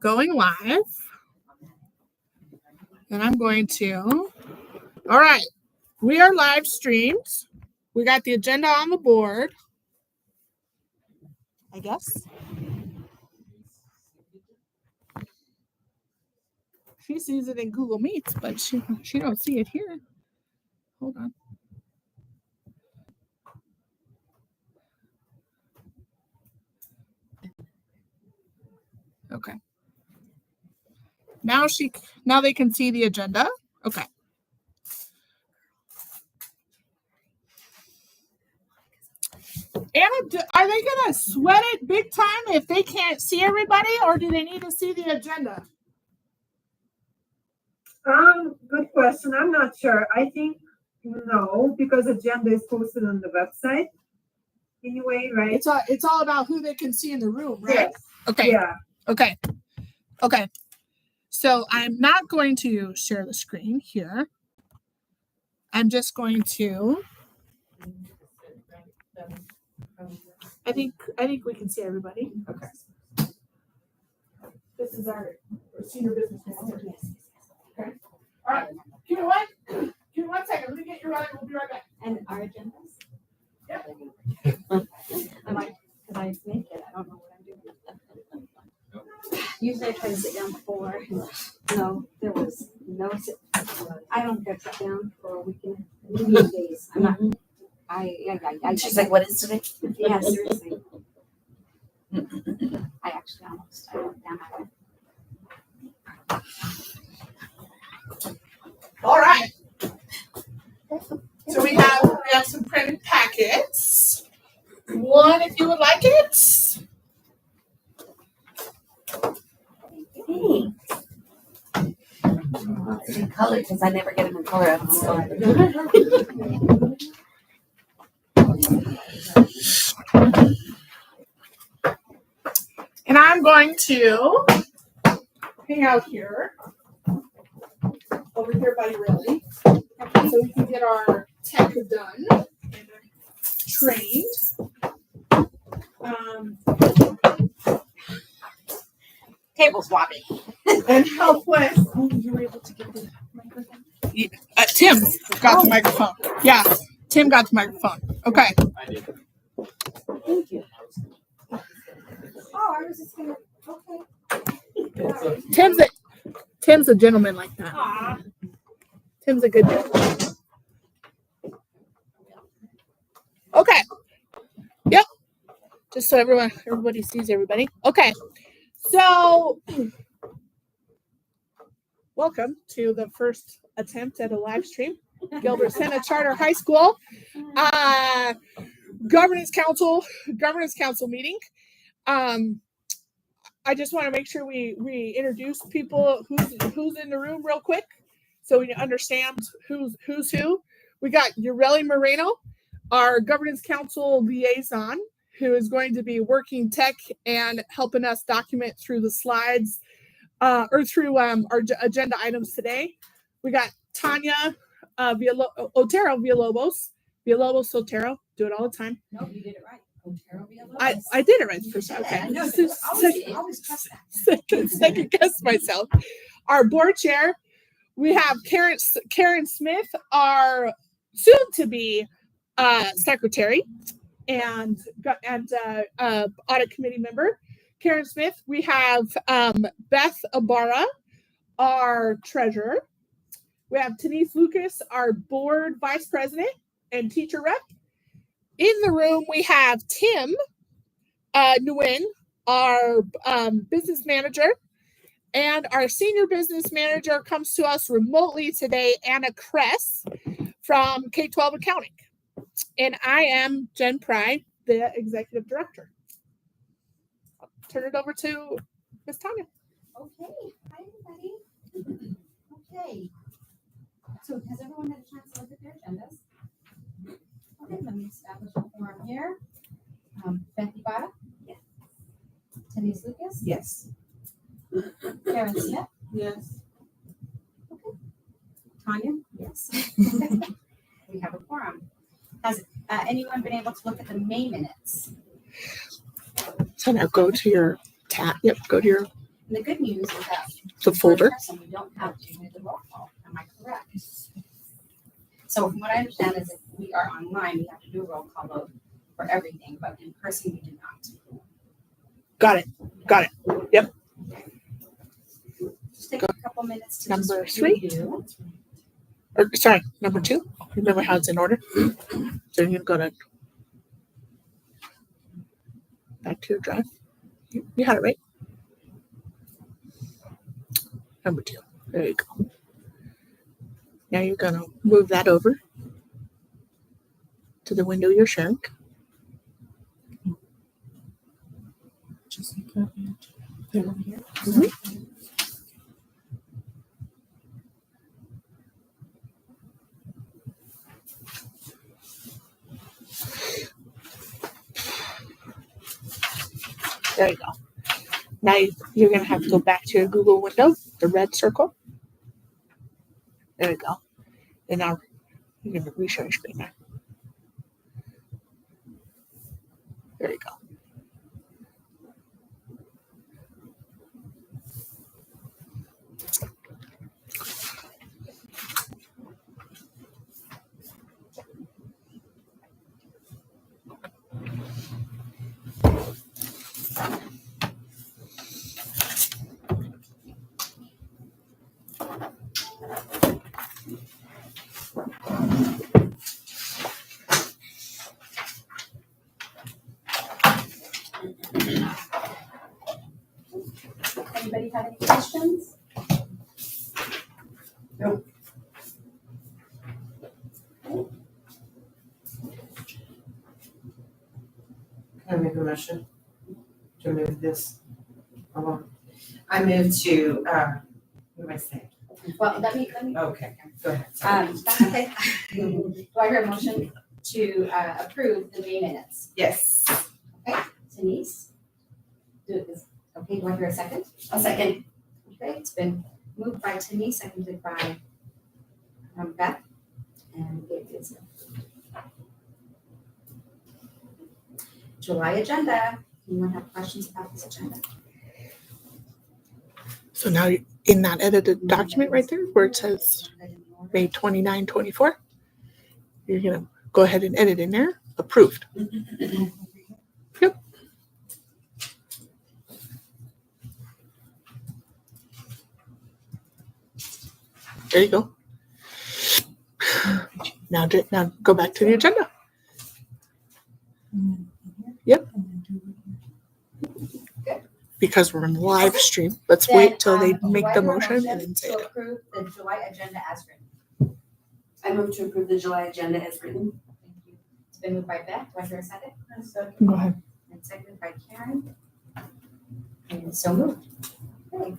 going live. And I'm going to, all right, we are live streamed. We got the agenda on the board, I guess. She sees it in Google Meets, but she don't see it here. Hold on. Okay. Now they can see the agenda. Okay. Anna, are they gonna sweat it big time if they can't see everybody, or do they need to see the agenda? Good question. I'm not sure. I think no, because agenda is posted on the website anyway, right? It's all about who they can see in the room, right? Yes. Okay. Yeah. Okay. So I'm not going to share the screen here. I'm just going to. I think we can see everybody. Okay. This is our senior business manager. Okay. All right. Give me one second. Let me get you right. We'll be right back. And our agendas? Yep. Because I make it. I don't know what I'm doing. Usually I try to sit down before. No, there was no sit. I don't get sit down for a weekend. Maybe days. I'm not. She's like, what is today? Yeah, seriously. I actually almost went down that way. All right. So we have some printed packets. One, if you would like it. It's in color because I never get them in color out of the store. And I'm going to hang out here, over here by Riley, so we can get our tech done and trained. Table's wobbly. And help with. Oh, you were able to get the microphone? Yeah. Tim got the microphone. Yeah, Tim got the microphone. Okay. I did. Thank you. Oh, I was just gonna. Okay. Tim's a gentleman like that. Aww. Tim's a good gentleman. Okay. Yep. Just so everybody sees everybody. Okay. So, welcome to the first attempt at a live stream. Gilbert Sena Charter High School Governance Council meeting. I just want to make sure we introduce people who's in the room real quick, so we understand who's who. We got Ureli Moreno, our Governance Council liaison, who is going to be working tech and helping us document through the slides or through our agenda items today. We got Tanya Otero Villalobos. Otero. Do it all the time. No, you did it right. Otero Villalobos. I did it right the first time. Okay. I know. Always trust that. Second guess myself. Our board chair, we have Karen Smith, our soon to be secretary and audit committee member. Karen Smith. We have Beth Ibarra, our treasurer. We have Denise Lucas, our board vice president and teacher rep. In the room, we have Tim Nguyen, our business manager, and our senior business manager comes to us remotely today, Anna Kress from K-12 Accounting. And I am Jen Pry, the executive director. I'll turn it over to Ms. Tanya. Okay. Hi, everybody. Okay. So has everyone had a chance to look at their agendas? Okay, let me establish a forum here. Beth Ibarra? Yes. Denise Lucas? Yes. Karen Smith? Yes. Okay. Tanya? Yes. We have a forum. Has anyone been able to look at the May minutes? So now go to your tab. Yep, go to your And the good news is that The folder. person, we don't have to do the roll call. Am I correct? So from what I understand is if we are online, we have to do a roll call vote for everything, but in person we do not. Got it. Yep. Just take a couple minutes to Number just 3. review. Or sorry, number 2. Remember how it's in order? So you're gonna go to back to your drive. You had it right. Number 2. There you go. Now you're gonna move that over to the window you're sharing. Just like that. There. There you go. Now you're going to have to go back to your Google window, the red circle. There you go. And now you're going to reshare your screen there. There you go. Anybody have any questions? Can I make a motion to move this along? I move to, what am I saying? Well, let me. Okay, go ahead. Sorry. That's okay. Do I hear a motion to approve the May minutes? Yes. Denise? Okay, do I hear a second? A second. Okay, it's been moved by Denise, seconded by Beth. And it is July agenda. Anyone have questions about this agenda? So now in that edited document right there where it says May 29, 24, you're going to go ahead and edit in there. Approved. Yep. There you go. Now go back to the agenda. Yep. Because we're in live stream, let's wait till they make the motion and then say To it. approve the July agenda as written. I move to approve the July agenda as written. Thank you. It's been moved by Beth. Do I hear a second? Go ahead. And seconded by Karen. And so moved. Okay.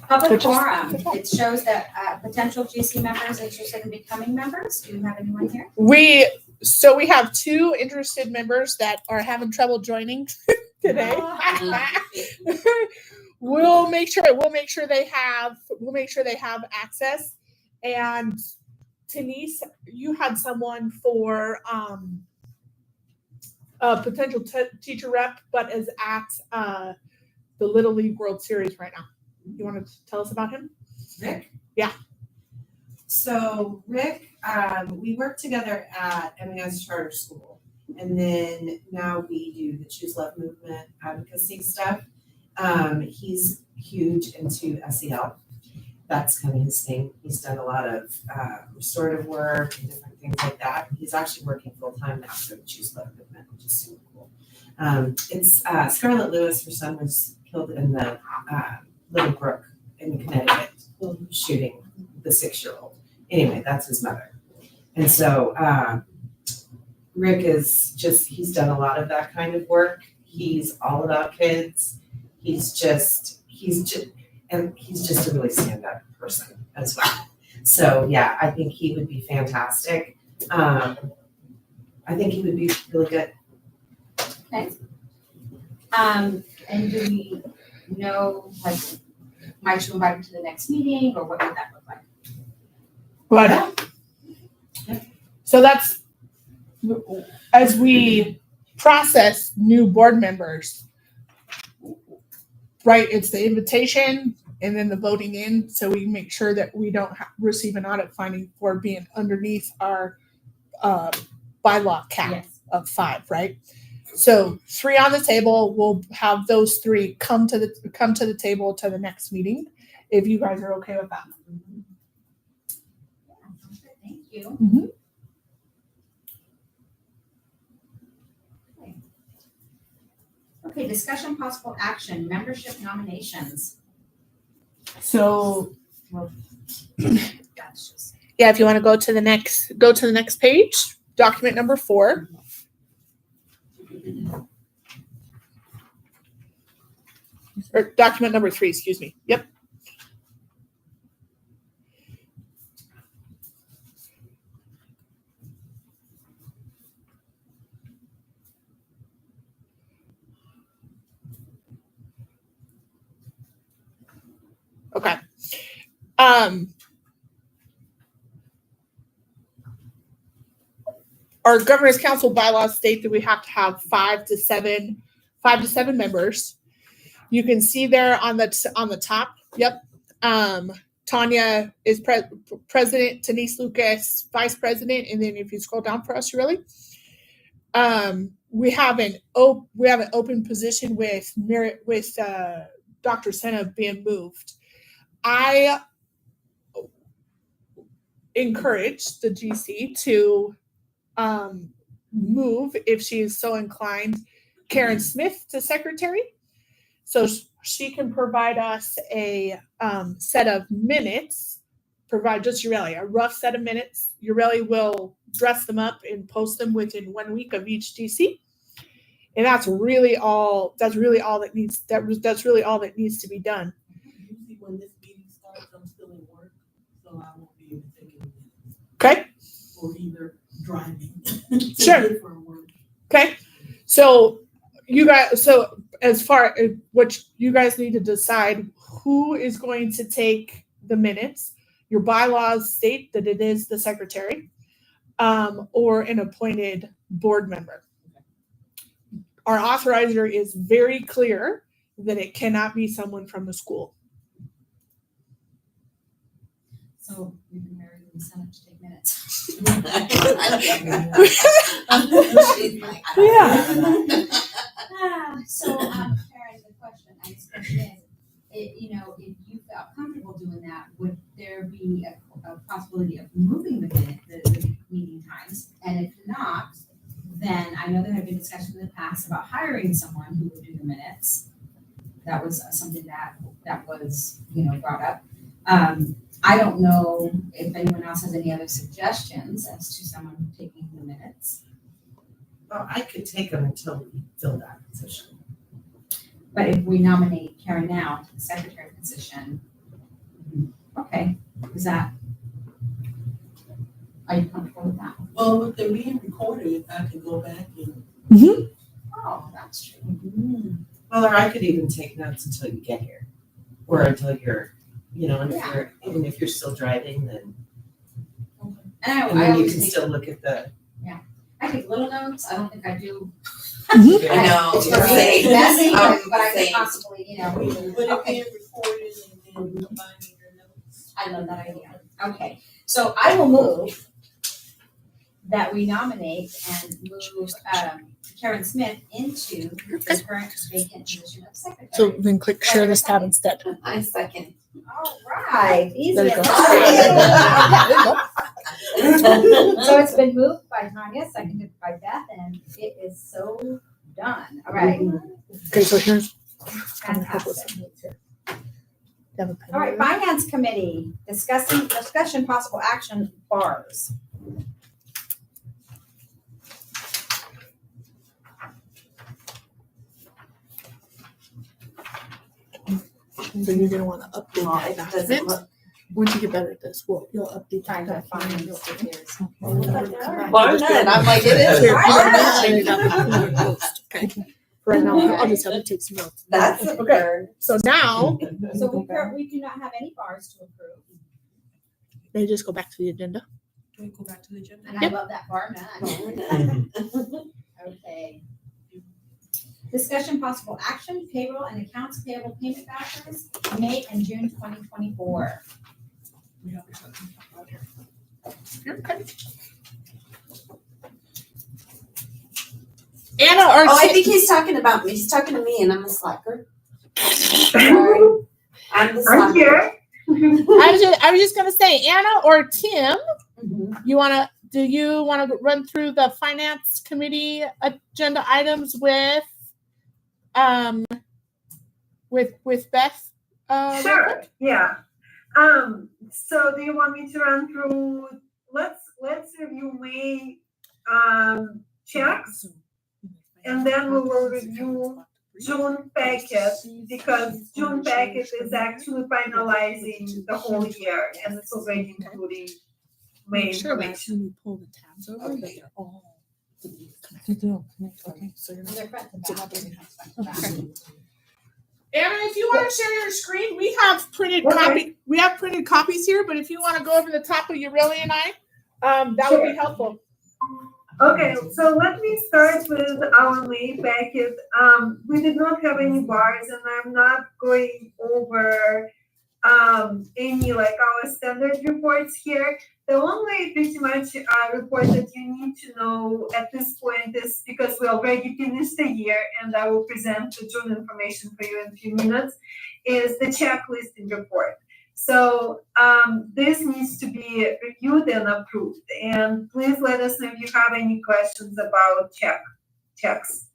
Public Good job. forum. Good job. It shows that potential GC members interested in becoming members. Do you have anyone here? We have 2 interested members that are having trouble joining today. We'll make sure they have access. And Denise, you had someone for a potential teacher rep, but is at the Little League World Series right now. You want to tell us about him? Rick? Yeah. So Rick, we worked together at MES Charter School, and then now we do the Choose Love Movement advocacy stuff. He's huge into SEL. That's kind of his thing. He's done a lot of restorative work and different things like that. He's actually working full time now for the Choose Love Movement, which is super cool. It's Scarlett Lewis, her son was killed in the Little Brook in Connecticut shooting the 6-year-old. Anyway, that's his mother. And so Rick is he's done a lot of that kind of work. He's all about kids. He's just a really stand-up person as well. So yeah, I think he would be fantastic. I think he would be really good. Okay. And do we know, might you invite him to the next meeting, or what would that look like? But so that's as we process new board members. right, it's the invitation and then the voting in, so we make sure that we don't receive an audit finding for being underneath our bylaw cap Yes. of 5, right? So 3 on the table. We'll have those 3 come to the table to the next meeting, if you guys are okay with that. Thank you. Mhm. Okay, discussion possible action, membership nominations. So That's just, yeah, if you want to go to the next page, document number 4. Or document number 3, excuse me. Yep. Okay. Our governance council bylaws state that we have to have 5 to 7 members. You can see there on the top. Yep. Tanya is president, Denise Lucas, vice president, and then if you scroll down for us, really, we have an open position with Dr. Senna being moved. I encourage the GC to move, if she is so inclined, Karen Smith to secretary, so she can provide us a set of minutes. Provide just Ureli a rough set of minutes. Ureli will dress them up and post them within 1 week of each DC, and that's really all that needs. That's really all that needs to be done. Usually when this meeting starts, I'm still in work, so I won't be able to take any minutes. Okay. Or either driving. Sure. For work. Okay. So as far as what you guys need to decide, who is going to take the minutes. Your bylaws state that it is the secretary, or an appointed board member. Our authorizer is very clear that it cannot be someone from the school. so we've been married in the Senate to take minutes. So, Karen, the question is, if you felt comfortable doing that, would there be a possibility of moving the meeting times? And if not, then I know there have been discussions in the past about hiring someone who would do the minutes. That was something that was, brought up. I don't know if anyone else has any other suggestions as to someone taking the minutes. Well, I could take them until we fill that position. But if we nominate Karen now to the secretary position, okay, are you comfortable with that? Well, with them being recorded, I can go back and. Oh, that's true. Well, or I could even take notes until you get here, or until you're, and even if you're still driving, then, And and I then you always can take, still look at the. I take little notes. I don't think I do. I know, It's you're for me, saying. messy, I'm but I saying. could possibly, With it Okay. being recorded and then combining your notes. I love that idea. Okay, so I will move that we nominate and move Karen Smith into the current vacant position of secretary. So then click share this tab instead. I second. All right, easy There you as go. that. So it's been moved by Tanya, seconded by Beth, and it is so done. All right, Okay, so here's. fantastic. All right, Finance Committee, discussion possible action bars. So you're gonna want to update Well, that it doesn't document. look. Once you get better at this, you'll update Trying that to find document. this. I'm like, it is. Here, Barnett. Okay. Right now, I'll just have to take some notes. That's a bird. So now So we do not have any bars to approve, they just go back to the agenda. Can we go back to the agenda? and I love that bar none. Okay. Discussion possible action, payroll and accounts payable payment vouchers, May and June 2024. Anna or Oh, I Tim? think he's talking about me. He's talking to me and I'm a slacker. Sorry. I'm the I'm slacker. here. I was just gonna say, Anna or Tim, Mhm. do you wanna run through the finance committee agenda items with Beth? Real Sure, quick? yeah. So do you want me to run through, let's review May, checks, and then we will review June packet, because June packet is actually finalizing the whole year, and it's already including May information. when you pull the tabs over, that they're all connected. Okay, so you're And they're front to back. Okay. Anna, if you want to share your screen, we have printed Okay. copies here, but if you want to go over the top of Ureli and I, that would be helpful. Okay, so let me start with our May packet. We did not have any bars, and I'm not going over any like our standard reports here. The only pretty much report that you need to know at this point is, because we already finished the year and I will present the June information for you in a few minutes, is the checklisting report. So this needs to be reviewed and approved. And please let us know if you have any questions about checks.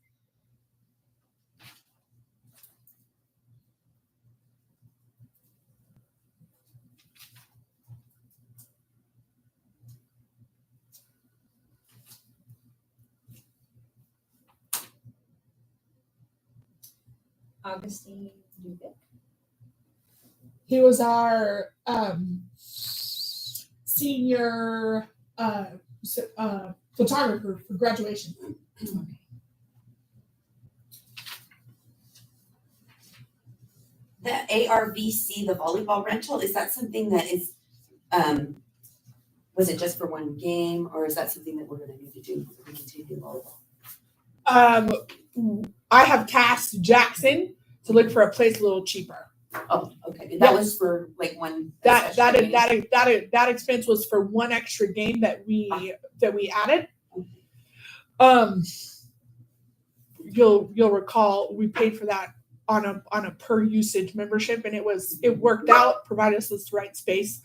Augustine Dubick. He was our senior photographer for graduation. The ARVC, the volleyball rental, is that something that is, was it just for one game, or is that something that we're gonna need to do if we continue volleyball? I have tasked Jackson to look for a place a little cheaper. Oh, okay, and that was for like one. extra game? That expense was for one extra game that we added. You'll recall we paid for that on a per usage membership, and it worked out, provided us with the right space.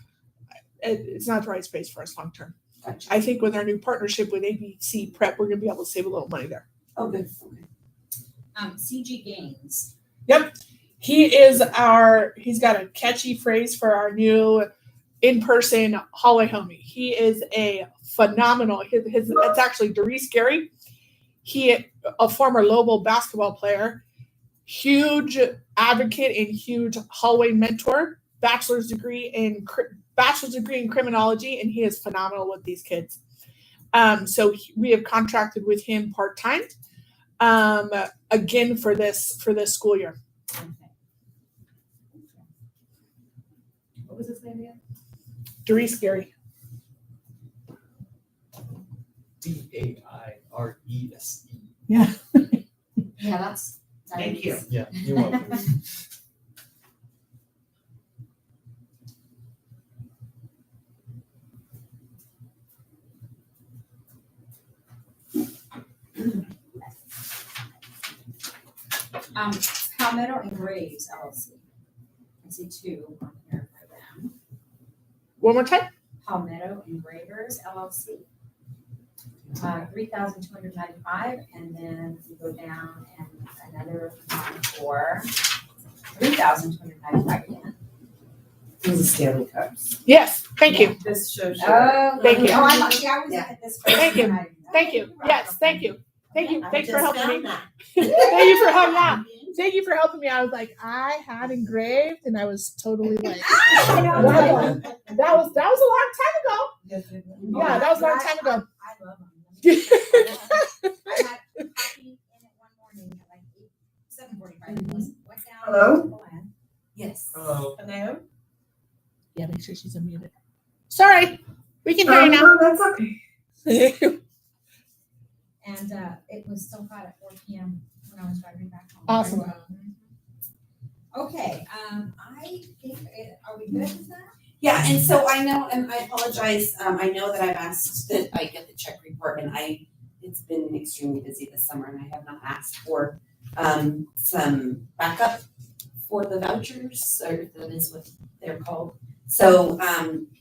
It's not the right space for us long term. Gotcha. I think with our new partnership with ABC Prep, we're gonna be able to save a little money there. Oh, good, okay. CG Gaines. Yep. He's got a catchy phrase for our new in-person hallway homie. He is a phenomenal, it's actually Doris Gary. He, a former Lobo basketball player, huge advocate and huge hallway mentor, bachelor's degree in criminology, and he is phenomenal with these kids. So we have contracted with him part-time, again for this school year. Okay. What was his name again? Doris Gary. DAIRESE. Yeah. Yeah, that's. Thank you. Yeah, you're welcome. Palmetto and Graves LLC. I see two on here for them. One more time. Palmetto Engravers LLC. 3,295, and then we go down and another one for 3,295 again. These are Stanley Cups. Yes. Thank you. This shows you. Oh, Thank you. Oh, I was looking at this. first Thank you. and I- Thank you. Yes. Thank you. Thank you. I Thanks for just helping me. found that. Thank you for helping me out. Thank you for helping me. I was like, I had engraved, and I was totally like, wow. That was a long time ago. Yeah, that was a long time ago. I love them. I had a coffee in it one morning at like 7:45. It was- went down. Hello? Yes. Hello. Hello? Yeah, make sure she's unmuted. Sorry, we can hear you now. No, that's okay. And it was still hot at 4 p.m. when when I was driving back home. Awesome. Okay, I think, are we good with that? Yeah, and so I know, and I apologize, I know that I've asked that I get the check report and it's been extremely busy this summer and I have not asked for, some backup for the vouchers, or if that is what they're called. So,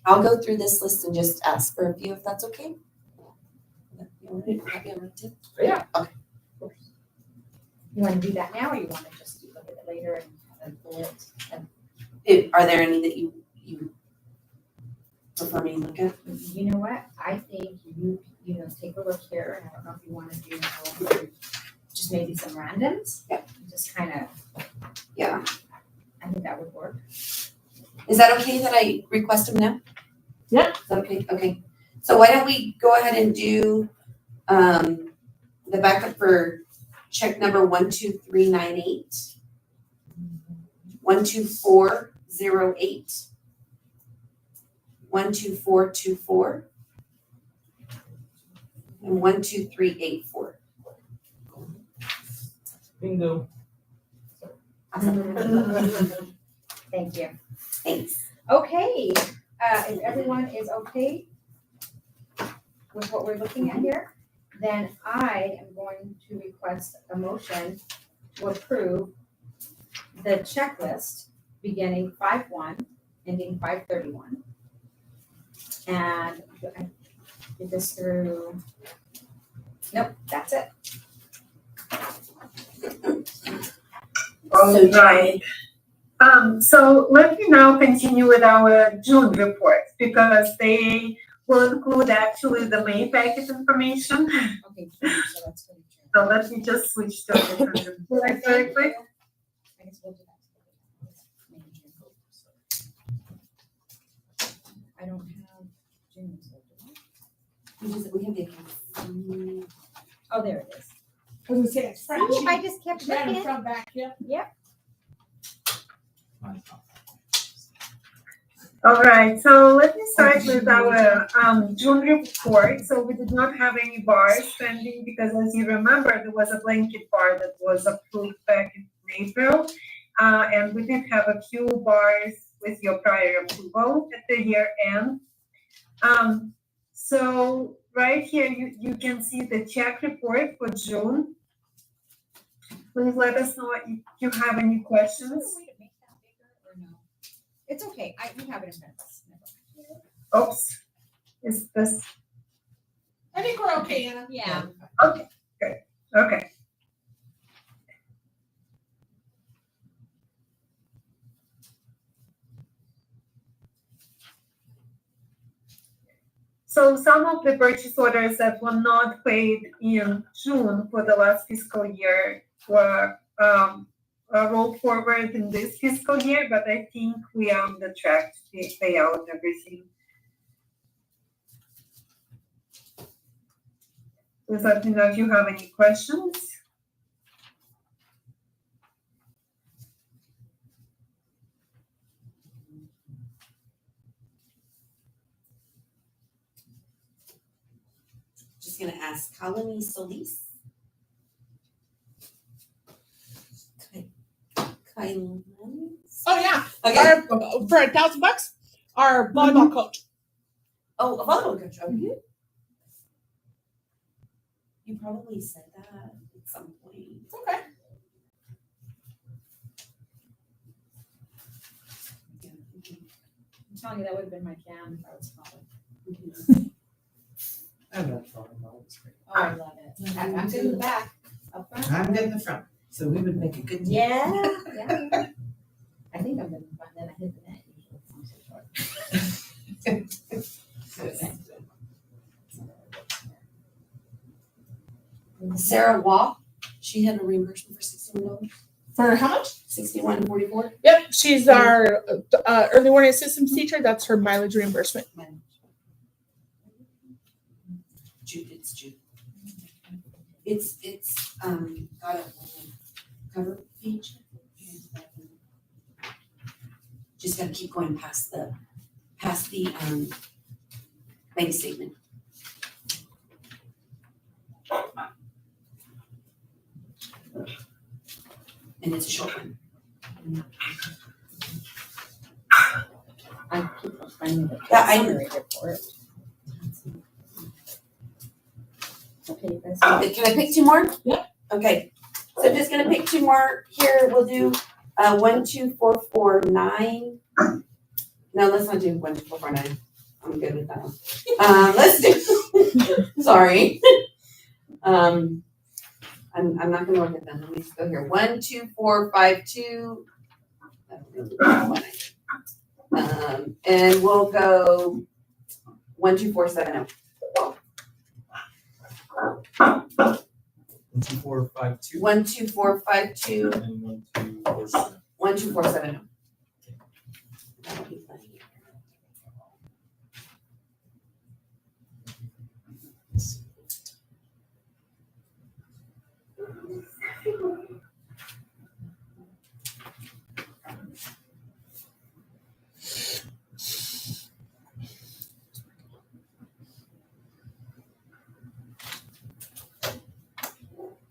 I'll go through this list and just ask for a few if that's okay. You You wanna do that now, or you wanna just look at it later and have a bullet? Are there any that you prefer me to look at? You know what, I think you take a look here, and I don't know if you wanna do just maybe some randoms. Yeah. Just kinda. Yeah. I think that would work. Is that okay that I request them now? Yeah. Is that okay? Okay. So why don't we go ahead and do, the backup for check number 12398, 12408, 12424, and 12384. Bingo. Awesome. Thank you. Thanks. Okay, if everyone is okay with what we're looking at here, then I am going to request a motion to approve the checklist beginning 5/1, ending 5/31. And I did this through, nope, that's it. All right. So let me now continue with our June report, because they will include actually the May packet information. Okay, so that's good. So let me just switch to a different report very quick. I guess we'll do that. I don't have June's. We have the account. Oh, there it is. I was gonna say, it's front See, sheet, I just kept front and looking. front back, yeah. All right, so let me start with our June report. So we did not have any bars pending because, as you remember, there was a blanket bar that was approved back in April. And we did have a few bars with your prior approval at the year end. So right here, you can see the check report for June. Please let us know if you have any questions. Way to make that bigger or no? It's okay, we have it in front of us. Never mind. Oops, is this, I think we're okay, Anna. Yeah. okay. So some of the purchase orders that were not paid in June for the last fiscal year were rolled forward in this fiscal year, but I think we are on the track to pay out everything. Please let me know if you have any questions. Just gonna ask Colony Solis. Kylan. Oh, yeah, Okay. our, for $1,000, our volleyball coach. Oh, a volleyball coach. Okay. You probably said that at some point. Okay. Yeah, okay. I'm telling you, that would have been my jam if I was calling. I love volleyball, it's great. Oh, I love it. I'm good in the back, up front. I'm good in the front, so we would make a good team. Yeah, yeah. I think I'm good in the front, then I hit the net usually, 'cause I'm so short. Sarah Waugh, she had a reimbursement for $61. For how much? $61.44. Yep, she's our early warning systems teacher. That's her mileage reimbursement. Jude, it's Jude. It's got a cover page. Just gotta keep going past the bank statement. and it's a short one. I keep finding the Yeah, I- summary report. Okay, you guys. Can I pick two more? Yep. Okay, so I'm just gonna pick two more here. We'll do 1, 2, 4, 4, 9. No, let's not do 1, 2, 4, 4, 9. I'm good with that one. Let's do. Sorry. I'm not gonna look at them. Let me just go here. 1, 2, 4, 5, 2. And we'll go 1, 2, 4, 7, 0. 1, 2, 4, 5, 2. 1, 2, 4, 5, 2. And 1, 2, 4, 7. 1, 2, 4, 7, 0. That'll be funny.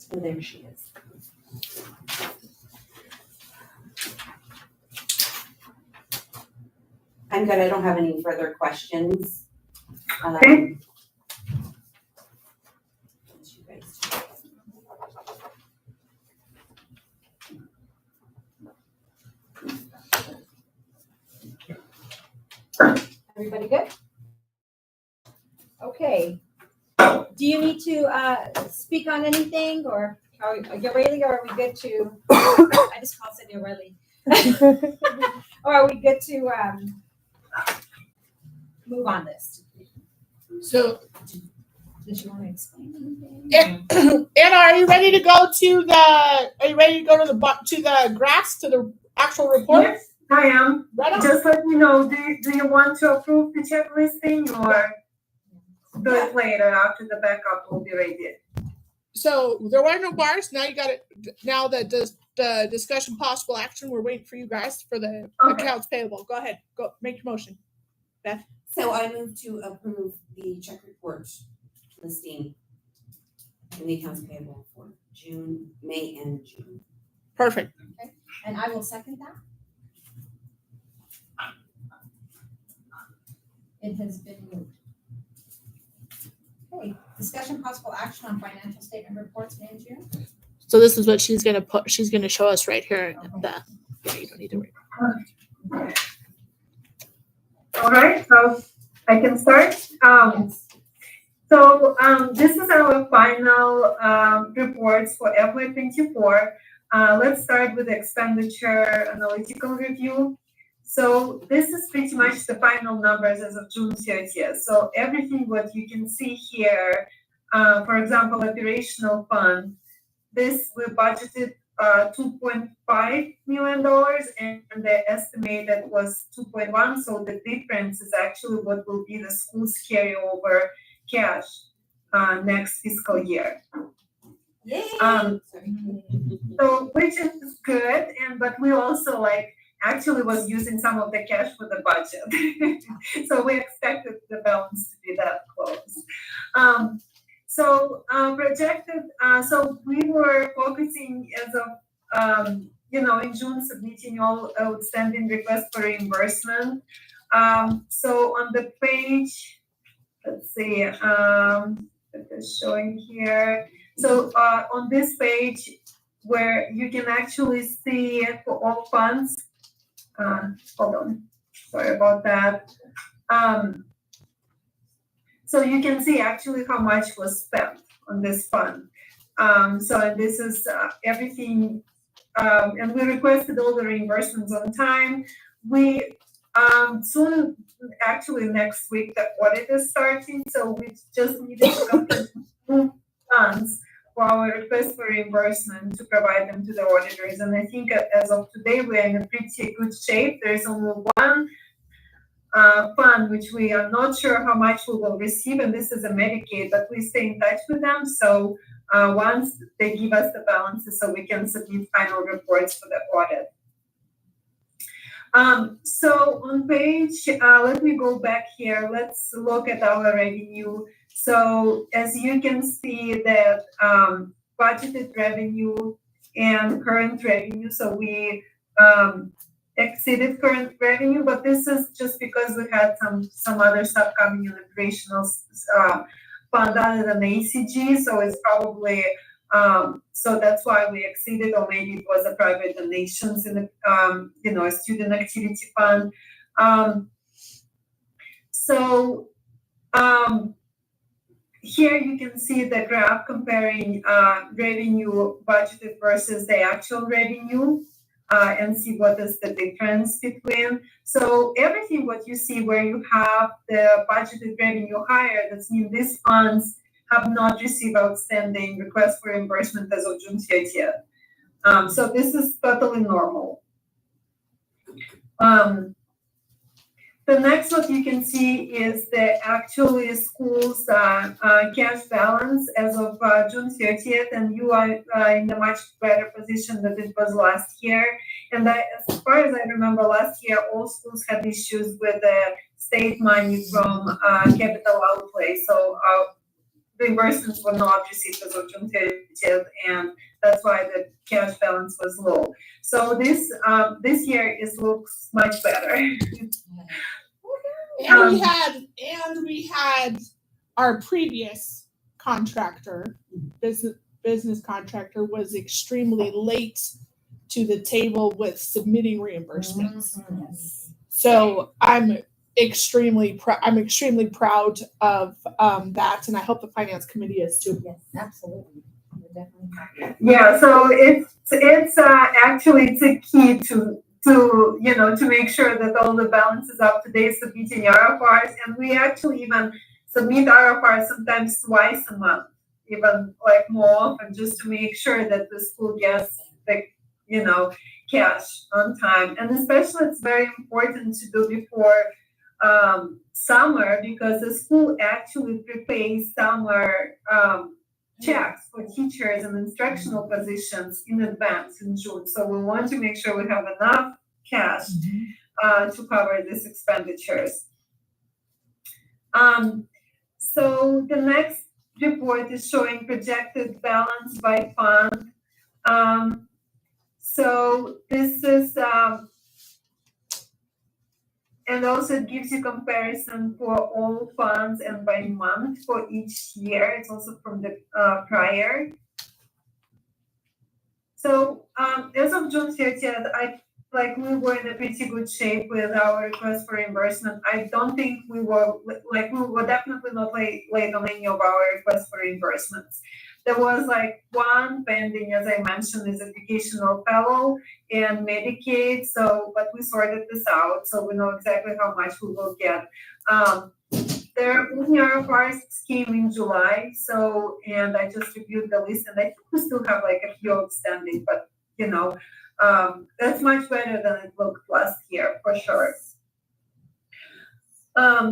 Oh, there she is. I'm good. I don't have any further questions. Okay. You guys- Everybody good? Okay. Do you need to speak on anything, or are you ready, or are we good to? I just called Cindy O'Reilly. Or are we good to move on this? So, Did you want to explain anything? Anna, are you ready to go to the graphs, to the actual report? Yes, I am. Right on. Just let me know, do you want to approve the checklisting or do it later after the backup will be ready? So there were no bars. Now you got it. Now that the discussion possible action, we're waiting for you guys for the Okay. accounts payable. Go ahead. Go make your motion. So I move to approve the check report listing in the accounts payable for June, May, and June. Perfect. And I will second that. It has been moved. Okay, discussion possible action on financial statement reports, May and June. So this is what she's gonna put. She's gonna show us right here. Yeah, you don't need to read. All right, so I can start. Yes. So this is our final reports for FY24. Let's start with the expenditure analytical review. So this is pretty much the final numbers as of June 30th. So everything what you can see here, for example, operational fund, this we budgeted $2.5 million and the estimated was 2.1. So the difference is actually what will be the school's carryover cash next fiscal year. Yay! Um, Sorry. So which is good, but we also actually was using some of the cash for the budget. So we expected the balance to be that close. Projected, so we were focusing as of, in June, submitting all outstanding requests for reimbursement. So on the page, let's see, it is showing here. So on this page, where you can actually see for all funds, hold on, sorry about that. So you can see actually how much was spent on this fund. So this is everything, and we requested all the reimbursements on time. We soon, actually next week, the audit is starting, so we just needed to complete funds for our request for reimbursement to provide them to the auditors. And I think as of today, we're in a pretty good shape. There's only one fund which we are not sure how much we will receive, and this is a Medicaid, but we stay in touch with them. So once they give us the balances, so we can submit final reports for the audit. So on page, let me go back here. Let's look at our revenue. So as you can see that budgeted revenue and current revenue. So we exceeded current revenue, but this is just because we had some other stuff coming in operational fund other than ACG. So it's probably so that's why we exceeded, or maybe it was a private donations in the a student activity fund. Here you can see the graph comparing revenue budgeted versus the actual revenue, and see what is the difference between. So everything what you see where you have the budgeted revenue higher, that means these funds have not received outstanding requests for reimbursement as of June 30th. So this is totally normal. The next what you can see is the actually school's cash balance as of June 30th, and you are in a much better position than it was last year. And as far as I remember, last year all schools had issues with the state money from capital outlay, so reimbursements were not received as of June 30th, and that's why the cash balance was low. So this year looks much better. And we had our previous contractor, business contractor, was extremely late to the table with submitting reimbursements. So I'm extremely proud of that, and I hope the finance committee is too. Yes, absolutely. We're definitely happy. Yeah, so it's actually it's a key to make sure that all the balance is up to date, submitting RFRs, and we actually even submit RFRs sometimes twice a month, even like more often, just to make sure that the school gets the cash on time. And especially it's very important to do before summer, because the school actually prepays summer checks for teachers and instructional positions in advance in June. So we want to make sure we have enough cash to cover these expenditures. So the next report is showing projected balance by fund. So this is, and also it gives you comparison for all funds and by month for each year. It's also from the prior. So as of June 30th, we were in a pretty good shape with our request for reimbursement. I don't think we were definitely not late on any of our requests for reimbursements. There was one pending, as I mentioned, is educational fellow and Medicaid. So, but we sorted this out, so we know exactly how much we will get. Their RFRs came in July, and I just reviewed the list, and I think we still have a few outstanding, but that's much better than it looked last year for sure.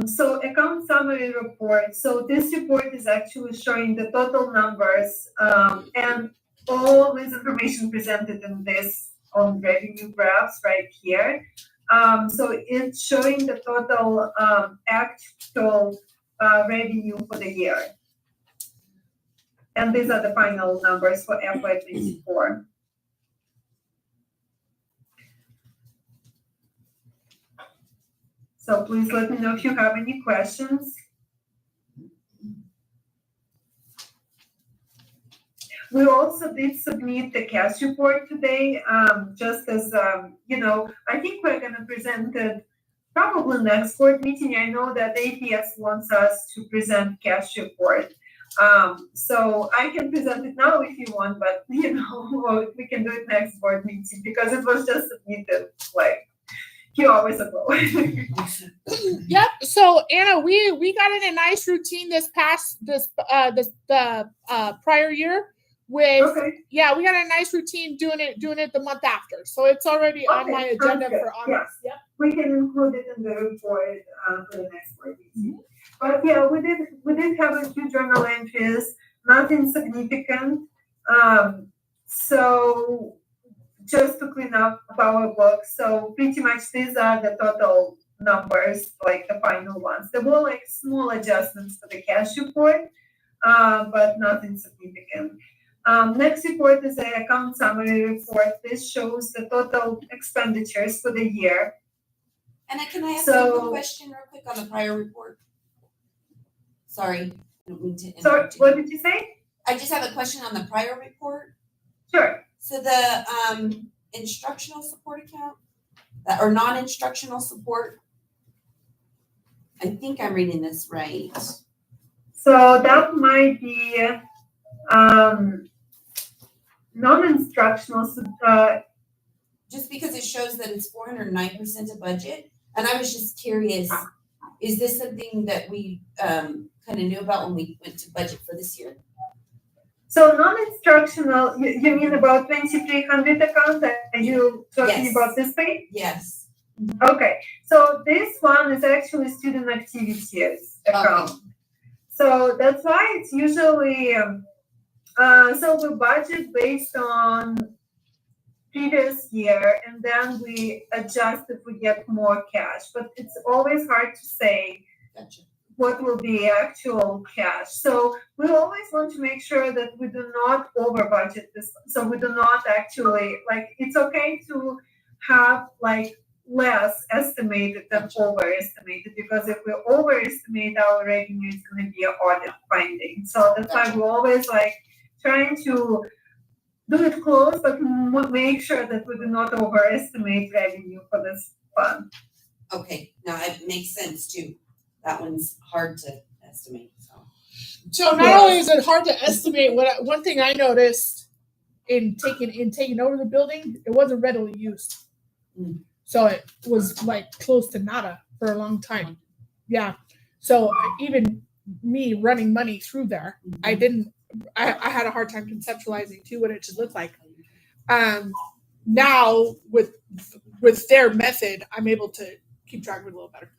So account summary report. So this report is actually showing the total numbers, and all this information presented in this on revenue graphs right here. So it's showing the total actual revenue for the year. And these are the final numbers for FY24. So please let me know if you have any questions. We also did submit the cash report today, just as, I think we're going to present it probably next board meeting. I know that APS wants us to present cash report. So I can present it now if you want, but, we can do it next board meeting because it was just submitted few hours ago. Yep. So Anna, we got in a nice routine this prior year with we got a nice routine doing it the month after. So it's already on my agenda for August. Yes. Yep. We can include it in the report for the next board meeting. But yeah, we did have a few journal entries, nothing significant. So just to clean up our books. So pretty much these are the total numbers, the final ones. There were small adjustments for the cash report, but nothing significant. Next report is the account summary report. This shows the total expenditures for the year. And can I ask So- you a question real quick on the prior report? Sorry, I don't mean to So, interrupt you. what did you say? I just have a question on the prior report. Sure. So the instructional support account, or non-instructional support, I think I'm reading this right. So that might be non-instructional. Just because it shows that it's 409% of budget, and I was just curious, is this something that we kind of knew about when we went to budget for this year? So non-instructional, you mean about 2300 account? Are you talking Yes. about this page? Yes. Okay, so this one is actually student activities account. So that's why it's usually, so we budget based on previous year and then we adjust if we get more cash, but it's always hard to say Gotcha. what will be actual cash. So we always want to make sure that we do not over budget this. So we do not actually, like, it's okay to have like less estimated than overestimated, because if we overestimate our revenue, it's going to be an audit finding. So that's why we always like trying to do it close, but make sure that we do not overestimate revenue for this fund. Okay, now it makes sense too. That one's hard to estimate, so. So not only is it hard to estimate, one thing I noticed in taking over the building, it wasn't readily used. Mm. So it was like close to nada for a long time. Yeah. So even me running money through there, I had a hard time conceptualizing too what it should look like. Now with their method, I'm able to keep track of it a little better.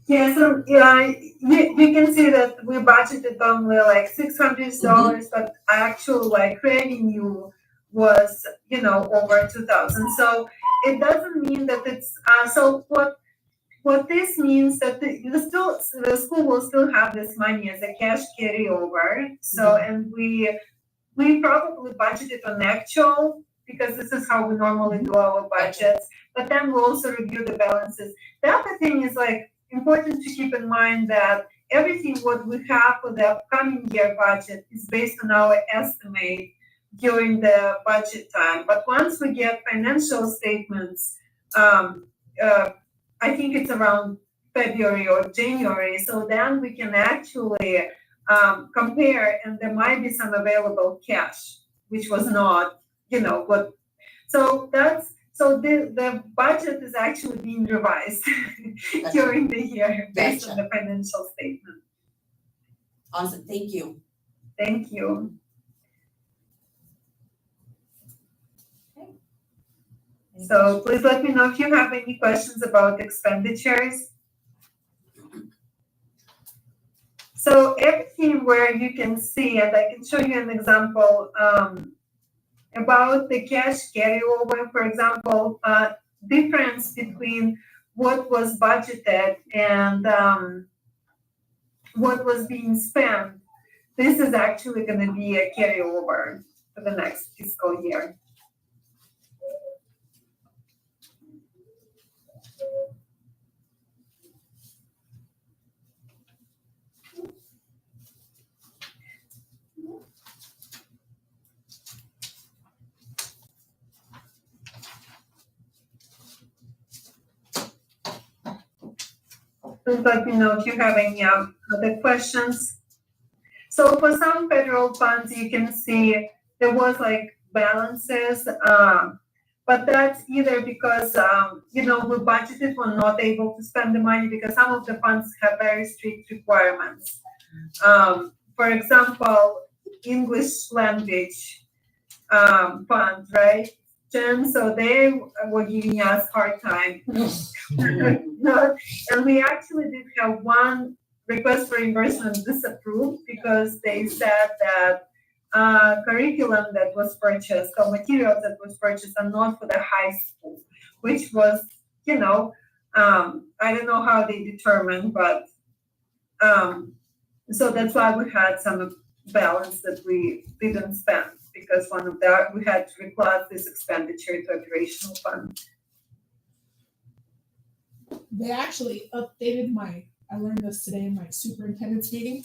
Yeah, so you can see that we budgeted only like $600, but actual like revenue was over 2,000. So it doesn't mean that it's so what this means that the school will still have this money as a cash carryover. So and we probably budgeted on actual because this is how we normally do our budgets. But then we'll also review the balances. The other thing is like important to keep in mind that everything what we have for the upcoming year budget is based on our estimate during the budget time. But once we get financial statements, I think it's around February or January. So then we can actually compare, and there might be some available cash, which was not, what. So the budget is actually being revised during the year based on the financial statement. Awesome, thank you. Thank you. So please let me know if you have any questions about expenditures. So everything where you can see, and I can show you an example about the cash carryover, for example, difference between what was budgeted and what was being spent. This is actually going to be a carryover for the next fiscal year. Please let me know if you have any other questions. So for some federal funds, you can see there was like balances, but that's either because, we budgeted, we're not able to spend the money because some of the funds have very strict requirements. For example, English language fund, right? So they were giving us hard time. And we actually did have one request for reimbursement disapproved because they said that curriculum that was purchased or materials that was purchased are not for the high school, which was, I don't know how they determined, but so that's why we had some balance that we didn't spend, because one of that, we had to reclass this expenditure to operational fund. They actually updated I learned this today in my superintendent's meeting.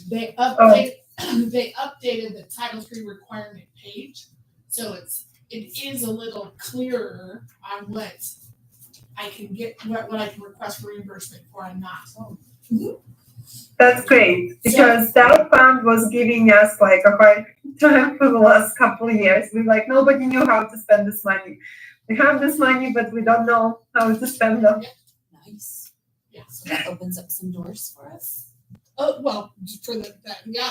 They they updated the Title III requirement page. So it is a little clearer on what I can get, what I can request reimbursement for and not. That's great, because that fund was giving us like a hard time for the last couple of years. We like, nobody knew how to spend this money. We have this money, but we don't know how to spend them. Nice. Yeah. So that opens up some doors for us. Oh, well, for that $700, you know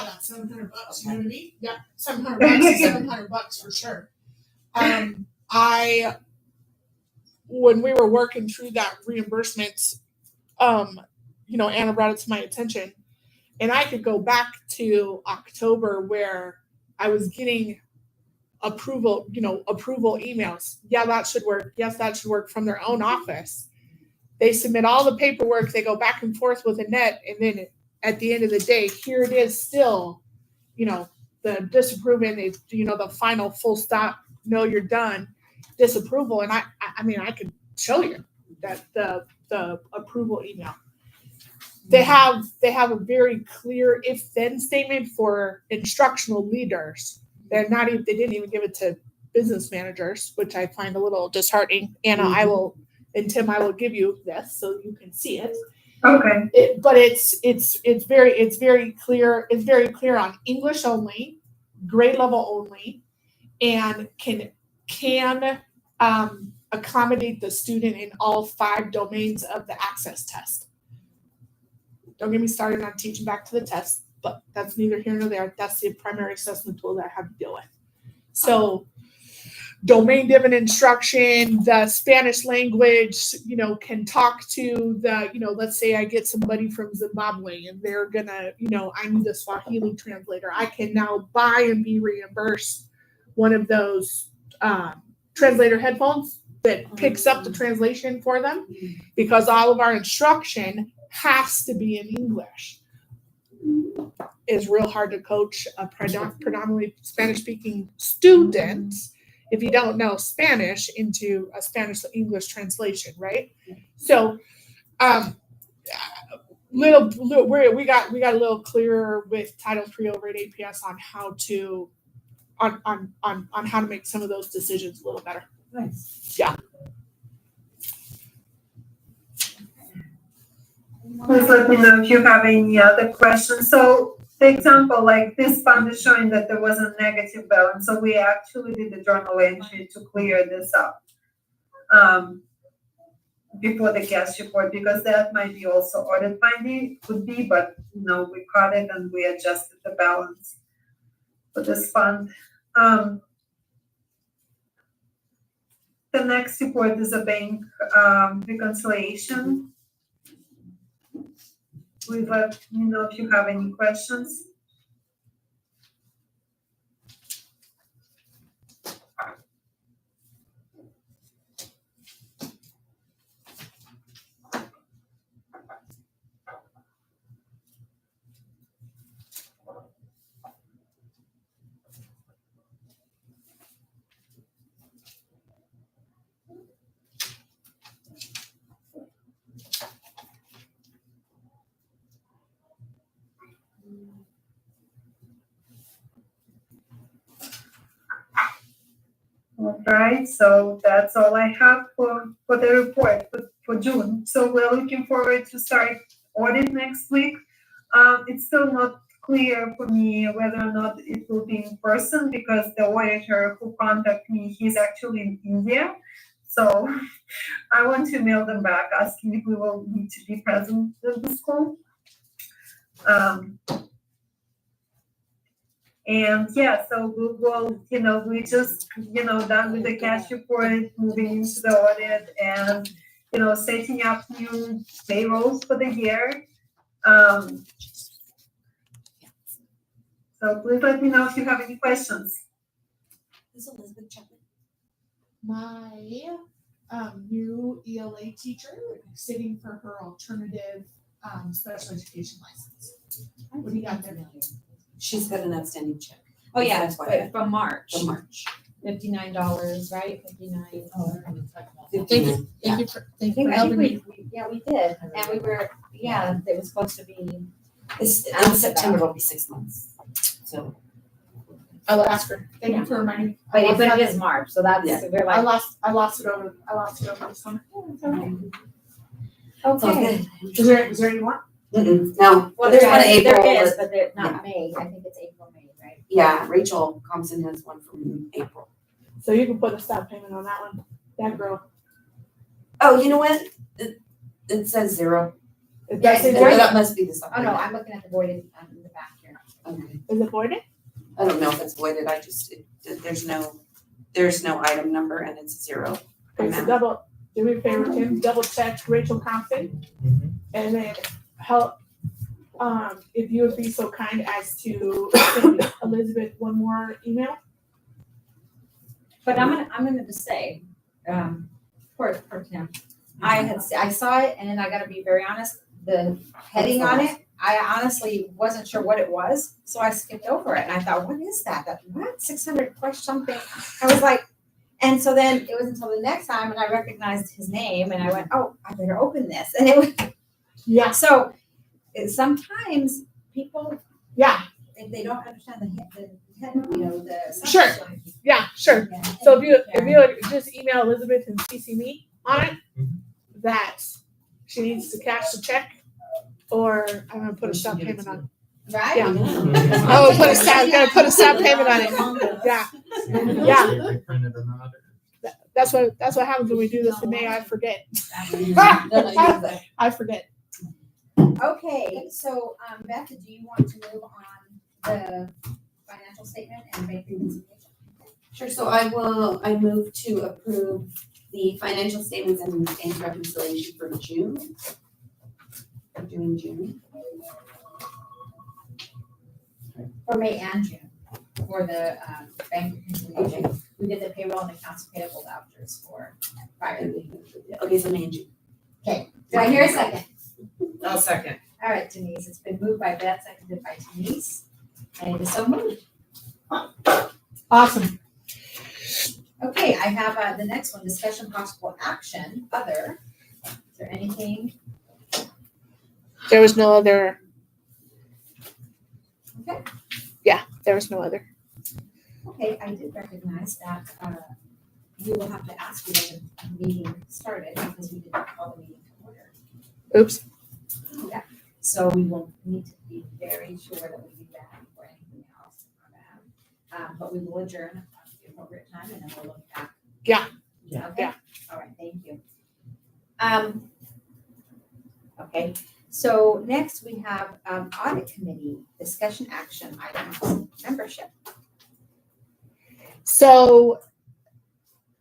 what I mean? Yeah, $700 is $700 for sure. When we were working through that reimbursement, Anna brought it to my attention, and I could go back to October where I was getting approval emails. Yeah, that should work. Yes, that should work, from their own office. They submit all the paperwork. They go back and forth with Annette, and then at the end of the day, here it is still, the disapproval, the final full stop. No, you're done. Disapproval, and I could show you that the approval email. They have a very clear if then statement for instructional leaders. They didn't even give it to business managers, which I find a little disheartening. Anna, Tim, I will give you this so you can see it. Okay. But it's very clear. It's very clear on English only, grade level only, and can accommodate the student in all 5 domains of the access test. Don't get me started on teaching back to the test, but that's neither here nor there. That's the primary assessment tool that I have to deal with. So domain-driven instruction, the Spanish language, can talk to the, let's say I get somebody from Zimbabwe and they're gonna, I need a Swahili translator. I can now buy and be reimbursed one of those translator headphones that picks up the translation for them, because all of our instruction has to be in English. It's real hard to coach a predominantly Spanish-speaking student if you don't know Spanish into a Spanish to English translation, right? So, we got a little clearer with Title III over at APS on how to how to make some of those decisions a little better. Nice. Yeah. Please let me know if you have any other questions. So, the example, like this fund is showing that there was a negative balance. So we actually did a journal entry to clear this up before the cash report, because that might be also audit finding, could be, but we caught it and we adjusted the balance for this fund. The next report is a bank reconciliation. Please let me know if you have any questions. All right, so that's all I have for the report for June. So we're looking forward to start audit next week. It's still not clear for me whether or not it will be in person, because the auditor who contacted me, he's actually in India. So I want to mail them back asking if we will need to be present at the school. And yeah, so we will, we just, done with the cash report, moving into the audit and, setting up new payrolls for the year. So please let me know if you have any questions. Who's Elizabeth Chapman? My new ELA teacher sitting for her alternative special education license. What do you got there? She's got an outstanding check. Oh, yeah, That's why but from March, from March. $59, right? 59. Thank you. Thank you for helping me. Yeah, we did, and we were, yeah, it was supposed to be, This, in September, it'll be 6 months. So, I'll ask her. Thank you for reminding me. but it is March, so that's, Yeah. we're I like, lost it over the summer. it's all okay. good. Is there any more? No, Well, there's there one in is, April. there is, but- but they're not May, I think it's April, May, right? Yeah, Rachel Thompson has one from April. So you can put a stop payment on that one. That girl. Oh, you know what? It says 0. It does say That voided. that must be the stuff. Oh, no, I'm looking at the voided, in the back here. Okay. Is it voided? I don't know if it's voided. I just, there's no item number and it's 0. Okay, so do me a favor, Tim, double check Rachel Compton. And then help, if you would be so kind as to send Elizabeth one more email. But I'm gonna just say, for Tim, I saw it and then I gotta be very honest, the heading on it, I honestly wasn't sure what it was, so I skipped over it and I thought, what is that? What, 600 question something? I was like, and so then it was until the next time and I recognized his name and I went, oh, I better open this. And it was, Yeah. so sometimes people, Yeah, if they don't understand the Sure. yeah, sure. Yeah. So if you would just email Elizabeth and CC me on it, that she needs to cash the check, or I'm gonna put a stop payment on it. Right? Yeah. Oh, gonna put a stop payment on it. Yeah, yeah. They printed or not. That's what happens when we do this in May. I forget. I forget. Okay, so, Beth, do you want to move on the financial statement and make the reconciliation? Sure, so I move to approve the financial statements and reconciliation for June. We're doing June. For May and June, for the, bank reconciliation. We did the payroll and accounts payable vouchers for prior. Okay, so May and June. Do I hear a second? I'll second. All right, Denise, it's been moved by Beth, seconded by Denise, and it is so moved. Awesome. Okay, I have, the next one, discussion possible action, other. Is there anything? There was no other. Okay. Yeah, there was no other. Okay, I did recognize that, we will have to ask you when the meeting started because we didn't call the meeting to order. Oops. Yeah, so we will need to be very sure that we do that before anything else. But we will adjourn at the appropriate time and then we'll look back. Yeah. Okay, Yeah. all right, thank you. Okay, so next we have, audit committee discussion action items, membership. So,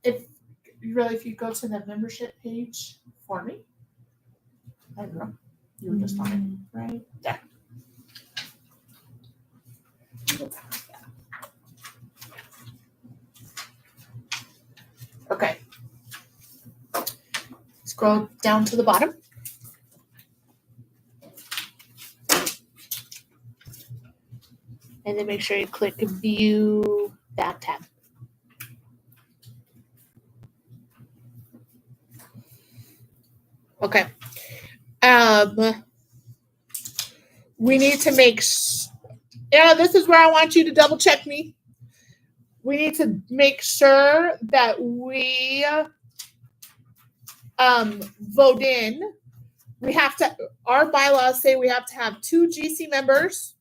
if you go to the membership page for me. Hi, girl. You were just on it, right? Yeah. Okay. Scroll down to the bottom. And then make sure you click view that tab. Okay. We need to make, this is where I want you to double check me. We need to make sure that we vote in. We have to, our bylaws say we have to have 2 GC members,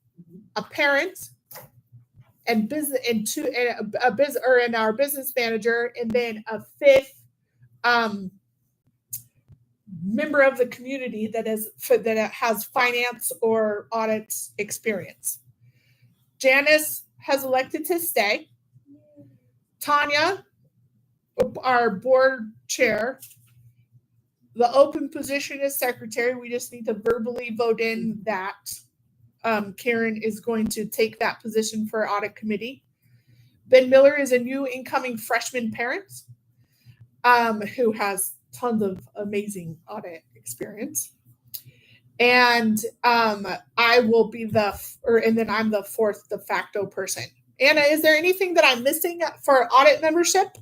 a parent, and business, and a business, or in our business manager, and then a 5th member of the community that has finance or audit experience. Janice has elected to stay. Tanya, our board chair, the open position is secretary. We just need to verbally vote in that Karen is going to take that position for audit committee. Ben Miller is a new incoming freshman parent who has tons of amazing audit experience. And I will be and then I'm the fourth de facto person. Anna, is there anything that I'm missing for audit membership?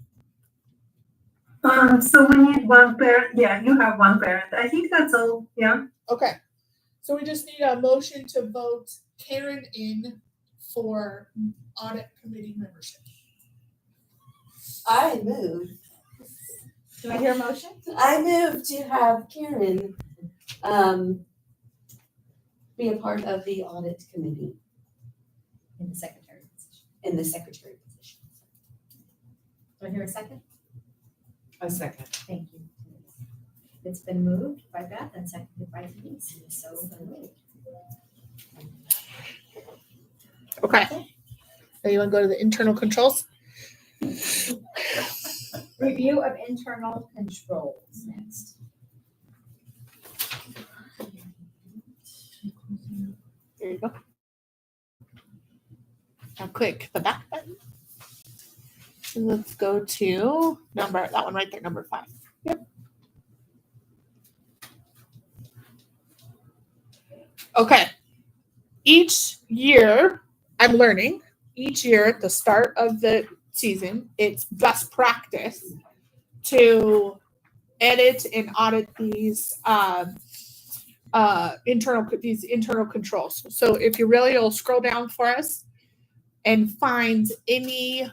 So we need one parent. Yeah, you have one parent. I think that's all. Yeah. Okay. So we just need a motion to vote Karen in for audit committee membership. I move. Do I hear a motion? I move to have Karen be a part of the audit committee In the secretary position. in the secretary position. Do I hear a second? A second. Thank you. It's been moved by Beth and seconded by Denise. So moved. Okay. Now you want to go to the internal controls? Review of internal controls next. There you go. Now click the back button. And let's go to that one right there, number 5. Yep. Okay. Each year, I'm learning, each year at the start of the season, it's best practice to edit and audit these internal controls. So if you really will scroll down for us and find any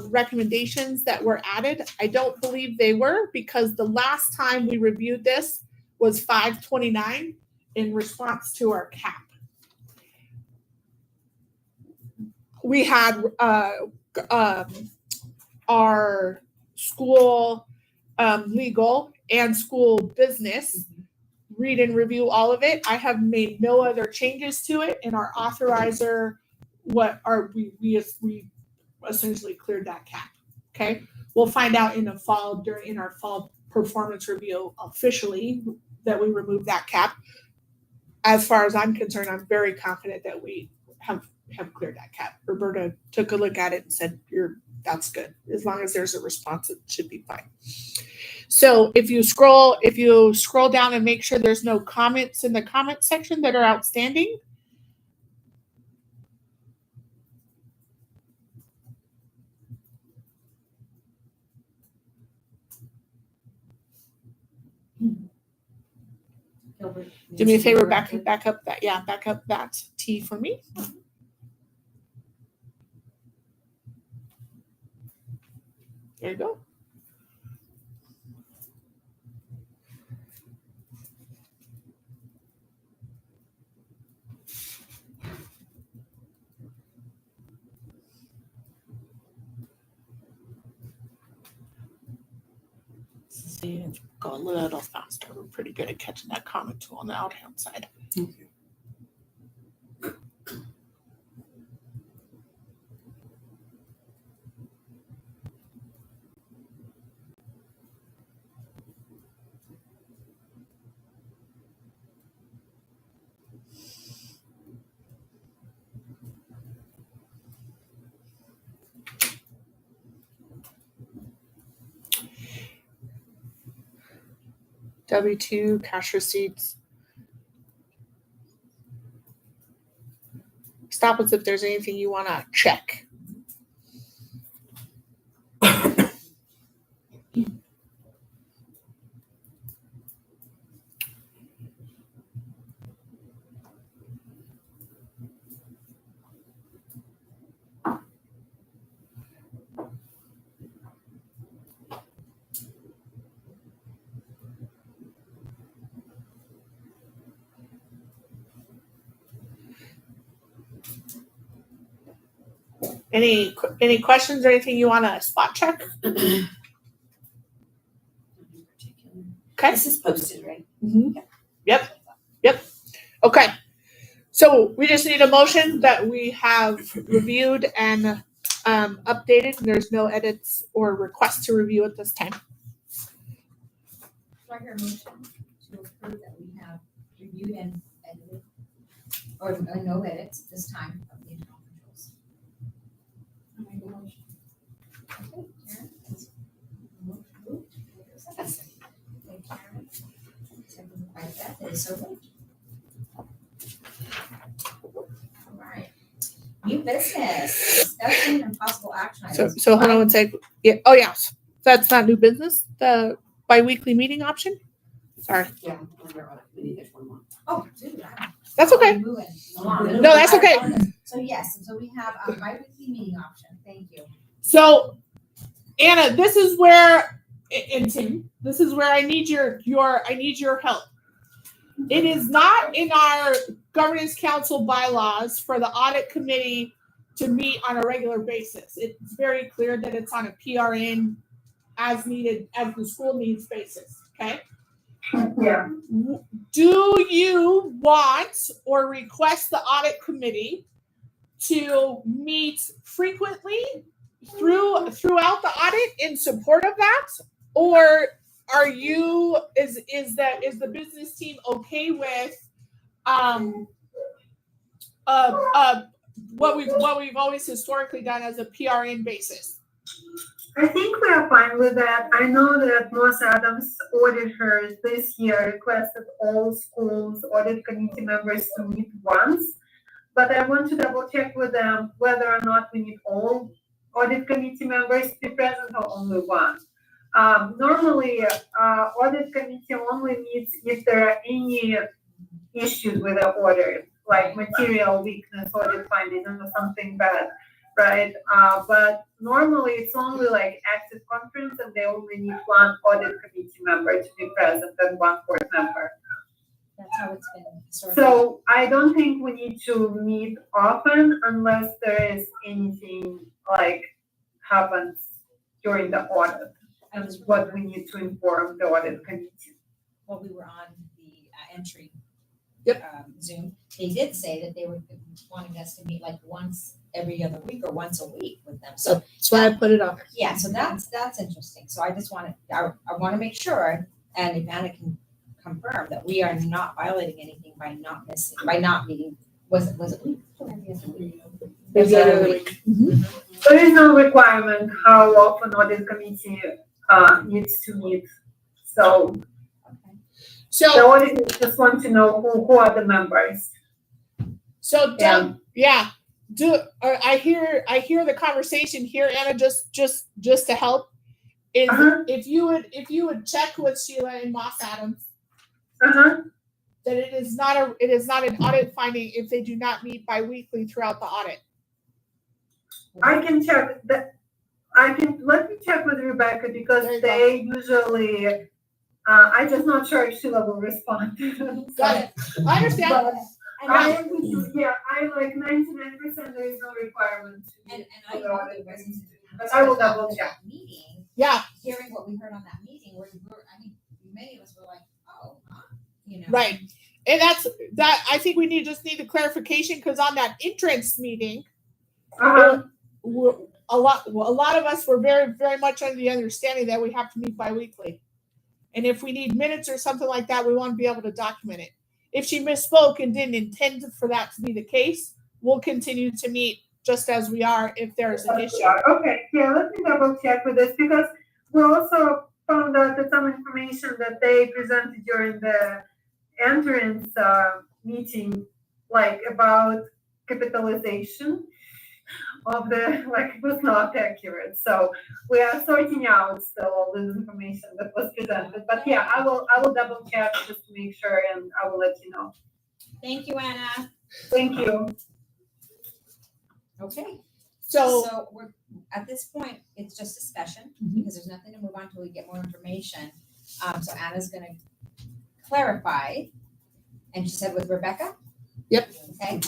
recommendations that were added. I don't believe they were, because the last time we reviewed this was 5/29 in response to our cap. We had our school legal and school business read and review all of it. I have made no other changes to it, and our authorizer, we essentially cleared that cap. Okay, we'll find out in our fall performance review officially that we removed that cap. As far as I'm concerned, I'm very confident that we have cleared that cap. Roberta took a look at it and said, that's good. As long as there's a response, it should be fine. So if you scroll down and make sure there's no comments in the comment section that are outstanding. Gilbert, Do me a favor, back up that T for me. There you go. See, if we go a little faster, we're pretty good at catching that comment tool on the out-hand side. W-2, cash receipts. Stop us if there's anything you want to check. Any questions or anything you want to spot check? Okay. This is posted, right? Mm-hmm. Yep. Okay. So we just need a motion that we have reviewed and updated. There's no edits or requests to review at this time. Do I hear a motion to approve that we have reviewed and edited, or no edits at this time of the internal controls? I make a motion. Okay, Karen, has moved. Okay, Karen, seconded by Beth, it is so moved. New business, discussion and possible action So, items. so hold on one sec. Yeah. Oh, yeah. That's not new business. The bi-weekly meeting option. Sorry. Yeah, under audit committee, there's one more. Oh, dude, That's okay. moving along. No, that's okay. So yes, so we have a bi-weekly meeting option. Thank you. So, Anna, this is where, and Tim, this is where I need your help. It is not in our governance council bylaws for the audit committee to meet on a regular basis. It's very clear that it's on a PRN as needed, as the school needs basis. Okay. Yeah. Do you want or request the audit committee to meet frequently throughout the audit in support of that? Or are you is the business team okay with what we've always historically done as a PRN basis? I think we are fine with that. I know that Moss Adams auditors this year requested all schools audit committee members to meet once, but I want to double check with them whether or not we need all audit committee members to be present or only one. Normally, audit committee only meets if there are any issues with the audit, like material weakness, audit finding, or something bad, right? But normally it's only like active conference, and they only need one audit committee member to be present and one board member. That's how it's been historically. So I don't think we need to meet often unless there is anything like happens during the audit. I was What we need to inform the audit committee. While we were on the entry Yep. Zoom, they did say that they were wanting us to meet like once every other week or once a week with them. So That's why I put it on. yeah, so that's interesting. So I just want to make sure, and if Anna can confirm that we are not violating anything by not meeting. Was it week? Every other week. There is no requirement how often audit committee needs to meet. So the So auditors just want to know who are the members. So Doug, yeah. I hear the conversation here, Anna, just to help. Is if you would check with Sheila and Moss Adams that it is not an audit finding if they do not meet bi-weekly throughout the audit. I can check that. Let me check with Rebecca because they usually. I'm just not sure if Sheila will respond. Got it. I understand. I'm like 99% there is no requirement. And I know there wasn't. But I will double check. Meeting. Yeah. Hearing what we heard on that meeting, where many of us were like, oh, huh? Right. And that I think we just need the clarification because on that entrance meeting, a lot of us were very, very much under the understanding that we have to meet bi-weekly. And if we need minutes or something like that, we want to be able to document it. If she misspoke and didn't intend for that to be the case, we'll continue to meet just as we are if there's an issue. Okay, yeah, let me double check with this because we also found out that some information that they presented during the entrance meeting, like about capitalization of the, was not accurate. So we are sorting out still all this information that was presented. But yeah, I will double check just to make sure and I will let you know. Thank you, Anna. Thank you. Okay. So we're at this point, it's just discussion because there's nothing to move on until we get more information. So Anna's gonna clarify. And she said with Rebecca? Yep. Okay.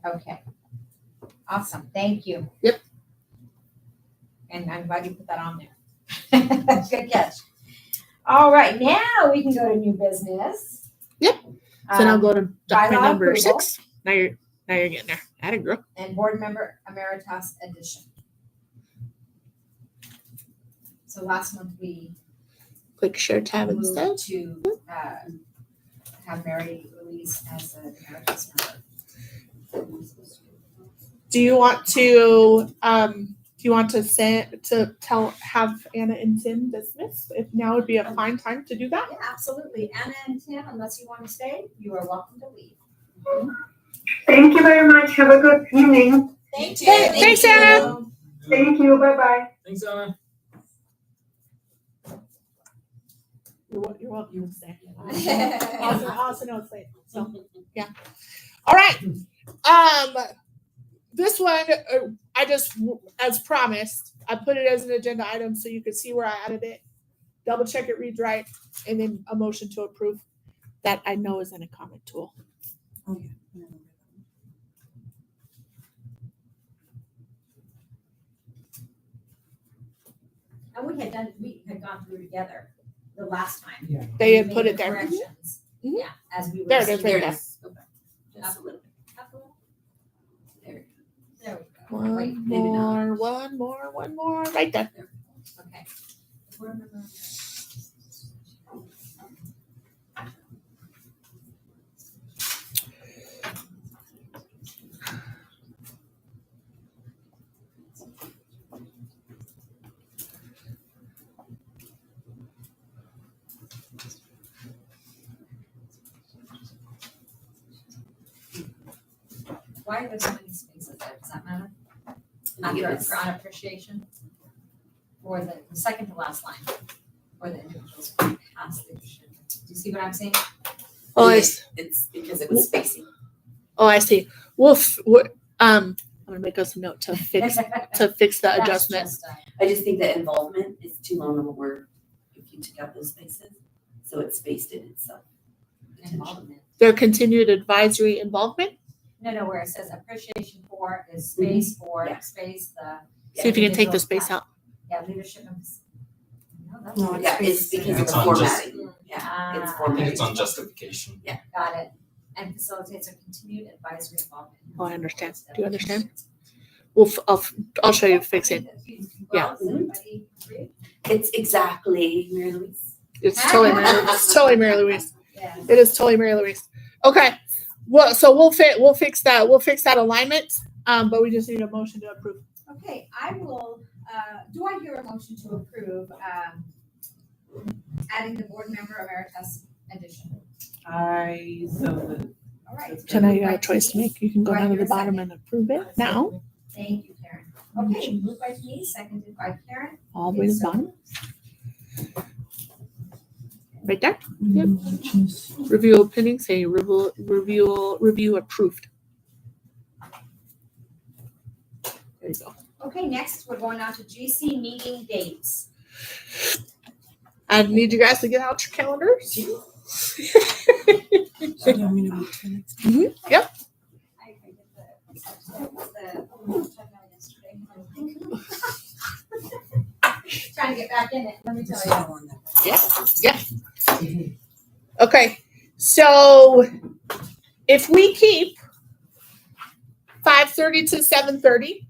Okay. Awesome. Thank you. Yep. And I'm glad you put that on there. Good catch. All right, now we can go to new business. Yep. So now go to document bylaw number approval. 6. Now you're getting there. Atta girl. And board member emeritus addition. So last month we Click share tab instead. moved to have Mary Louise as an emeritus member. Do you want to have Anna and Tim dismiss? If now would be a fine time to do that. Yeah, absolutely. Anna and Tim, unless you want to stay, you are welcome to leave. Thank you very much. Have a good evening. Thank you. Thanks, Anna. Thank you. Bye-bye. Thanks, Anna. You're welcome. You say. Also know it's late. So yeah. All right. This one I just, as promised, I put it as an agenda item so you could see where I added it. Double check it reads right, and then a motion to approve. That I know is in a comment tool. And we had gone through together the last time. They had We put made it the there. Corrections. Mhm. Yeah, as we were. There it is, There right it there. is. Okay. Just a little bit. There we go. There we go. Wait, One maybe not. one more, right there. okay. Why are there so many spaces there? Does that matter? I think it After, was- for on appreciation? Or the second to last line? Or the individuals who passed the, do you see what I'm saying? Oh, It's because it was spacing. I see. I'm gonna make us a note to fix the That's adjustment. just, I just think that involvement is too long of a word if you took out those spaces. So it spaced it itself. involvement. Their continued advisory involvement. No, where it says appreciation for is space for, Yeah. space the. See if you can take the individuals space passed. out. Yeah, leadership and. No, that's. No, Yeah, it's because of It's the on just- formatting. Yeah, it's Ah. I think formatting. it's on justification. Got it. And facilitates a continued advisory involvement. Oh, I understand. Do you understand? I'll show you fix it. Yeah. Well, does everybody agree? It's exactly Mary Louise. It's totally Mary Louise. Yeah. It is totally Mary Louise. Okay. Well, so we'll fix that. We'll fix that alignment. But we just need a motion to approve. Okay, I will, do I hear a motion to approve, adding the board member emeritus addition? All right. Jenna, you got a choice to make. You can go down to the bottom and approve it now, Thank you, Karen. Okay, moved by Denise, seconded by Karen. all the way to the bottom. Right there. Yep. Review opinion, say review approved. There you go. Okay, next, we're going on to GC meeting dates. I need you guys to get out your calendars. Yep. I did the trying to get back in it, let me tell you. Okay. So if we keep 5:30 to 7:30,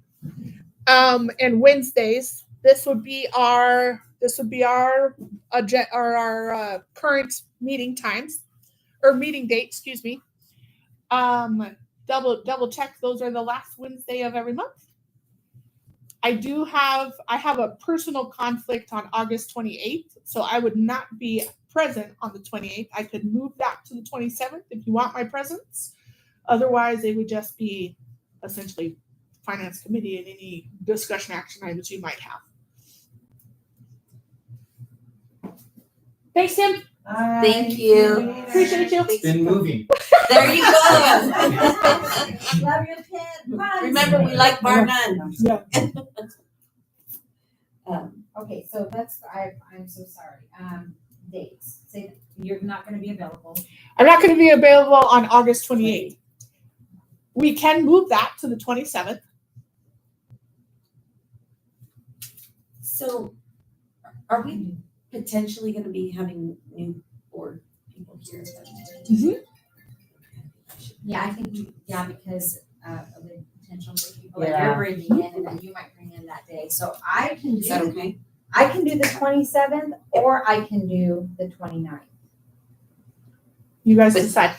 and Wednesdays, this would be our current meeting times or meeting date, excuse me. Double check, those are the last Wednesday of every month. I have a personal conflict on August 28th, so I would not be present on the 28th. I could move that to the 27th if you want my presence. Otherwise, it would just be essentially finance committee and any discussion action items you might have. Thanks, Tim. Thank you. Appreciate you. It's been moving. There you go. Love your pen. Remember, we like bar none. Yeah. Okay, so that's, I'm so sorry. Dates, say you're not gonna be available. I'm not going to be available on August 28th. We can move that to the 27th. So are we potentially going to be having new board people here? Yeah, I think, because of the potential new people that you're bringing in and that you might bring in that day. So I can Is that do, okay? I can do the 27th or I can do the 29th. You guys decide.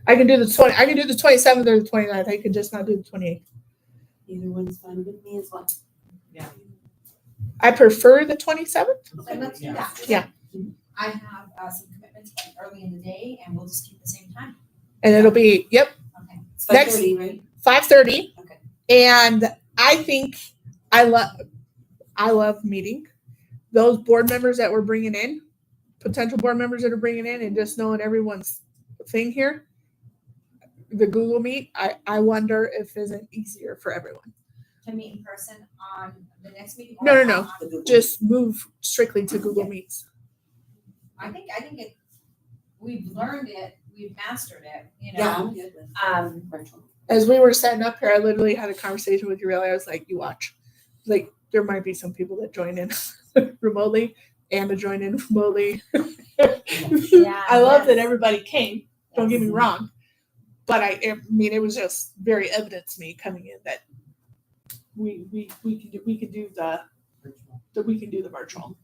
I can do the 27th or the 29th. I could just not do the 28th. Either one's fine with me as well. I prefer the 27th. So let's do that. Yeah. I have some commitments early in the day and we'll just keep the same time. And it'll be, yep. Okay. It's Next- 5:30, right? 5:30. Okay. And I think I love meeting those board members that we're bringing in, potential board members that are bringing in, and just knowing everyone's thing here. The Google Meet, I wonder if isn't easier for everyone. To meet in person on the next meeting? No, or no, no. on- The Google. Just move strictly to Google Meets. I think it, we've learned it, we've mastered it, you know? Yeah, I'm good with virtual. As we were setting up here, I literally had a conversation with Aurelia. I was like, you watch. Like, there might be some people that join in remotely and to join in remotely. I love that everybody came. Don't get me wrong. But I mean, it was just very evident to me coming in that we can do the virtual.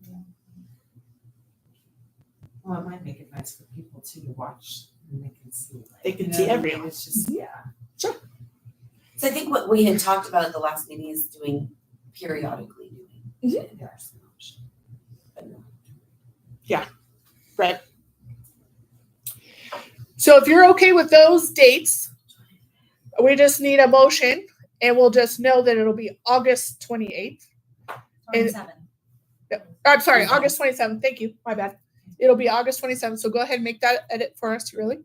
Well, it might make it nice for people too to watch and they can see. Like, They can you see know what I mean? everyone. It's just, yeah. So I think what we had talked about at the last meeting is doing periodically doing. Mhm. There are some options. But no. Right. So if you're okay with those dates, we just need a motion and we'll just know that it'll be August 28th. 27. I'm sorry, August 27th. Thank you. My bad. It'll be August 27th. So go ahead and make that edit for us, really.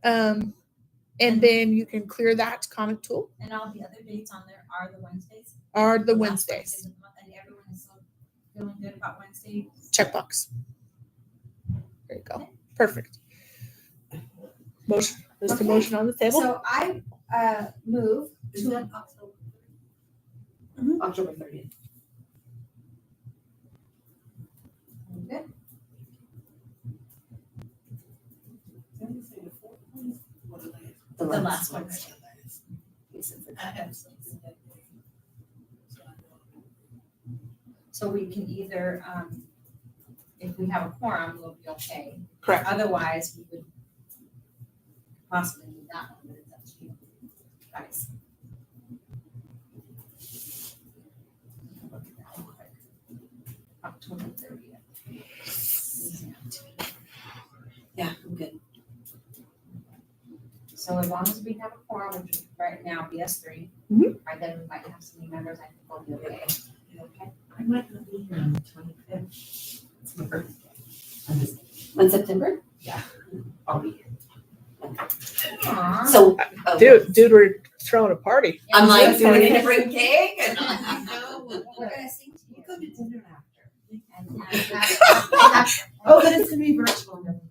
And then you can clear that comment tool And all the other dates on there are the Wednesdays? or the last Wednesdays. Wednesdays of the month, and everyone is still feeling good about Wednesday? Checkbox. There you go. Perfect. Motion. There's the Okay. motion on the table. So I move Isn't to, that October 30th? good. The The last one. I have something that day. So I know. So we can either, if we have a quorum, we'll be okay. Correct. Otherwise, we would possibly need that one, but it's up to you guys. October 30th. Yeah, I'm good. So as long as we have a quorum, which is right now BS3, Mhm. right then we might have some new members, I think we'll be okay. You okay? I might not be here on the 25th. It's my birthday. I'm just, In September? I'll be here. Aw. So, oh, Dude, we're throwing a party. I'm like, Yeah, do we need to bring cake? And We're gonna sing to you. We'll go to dinner after. And Oh, but it's gonna be virtual. Never mind.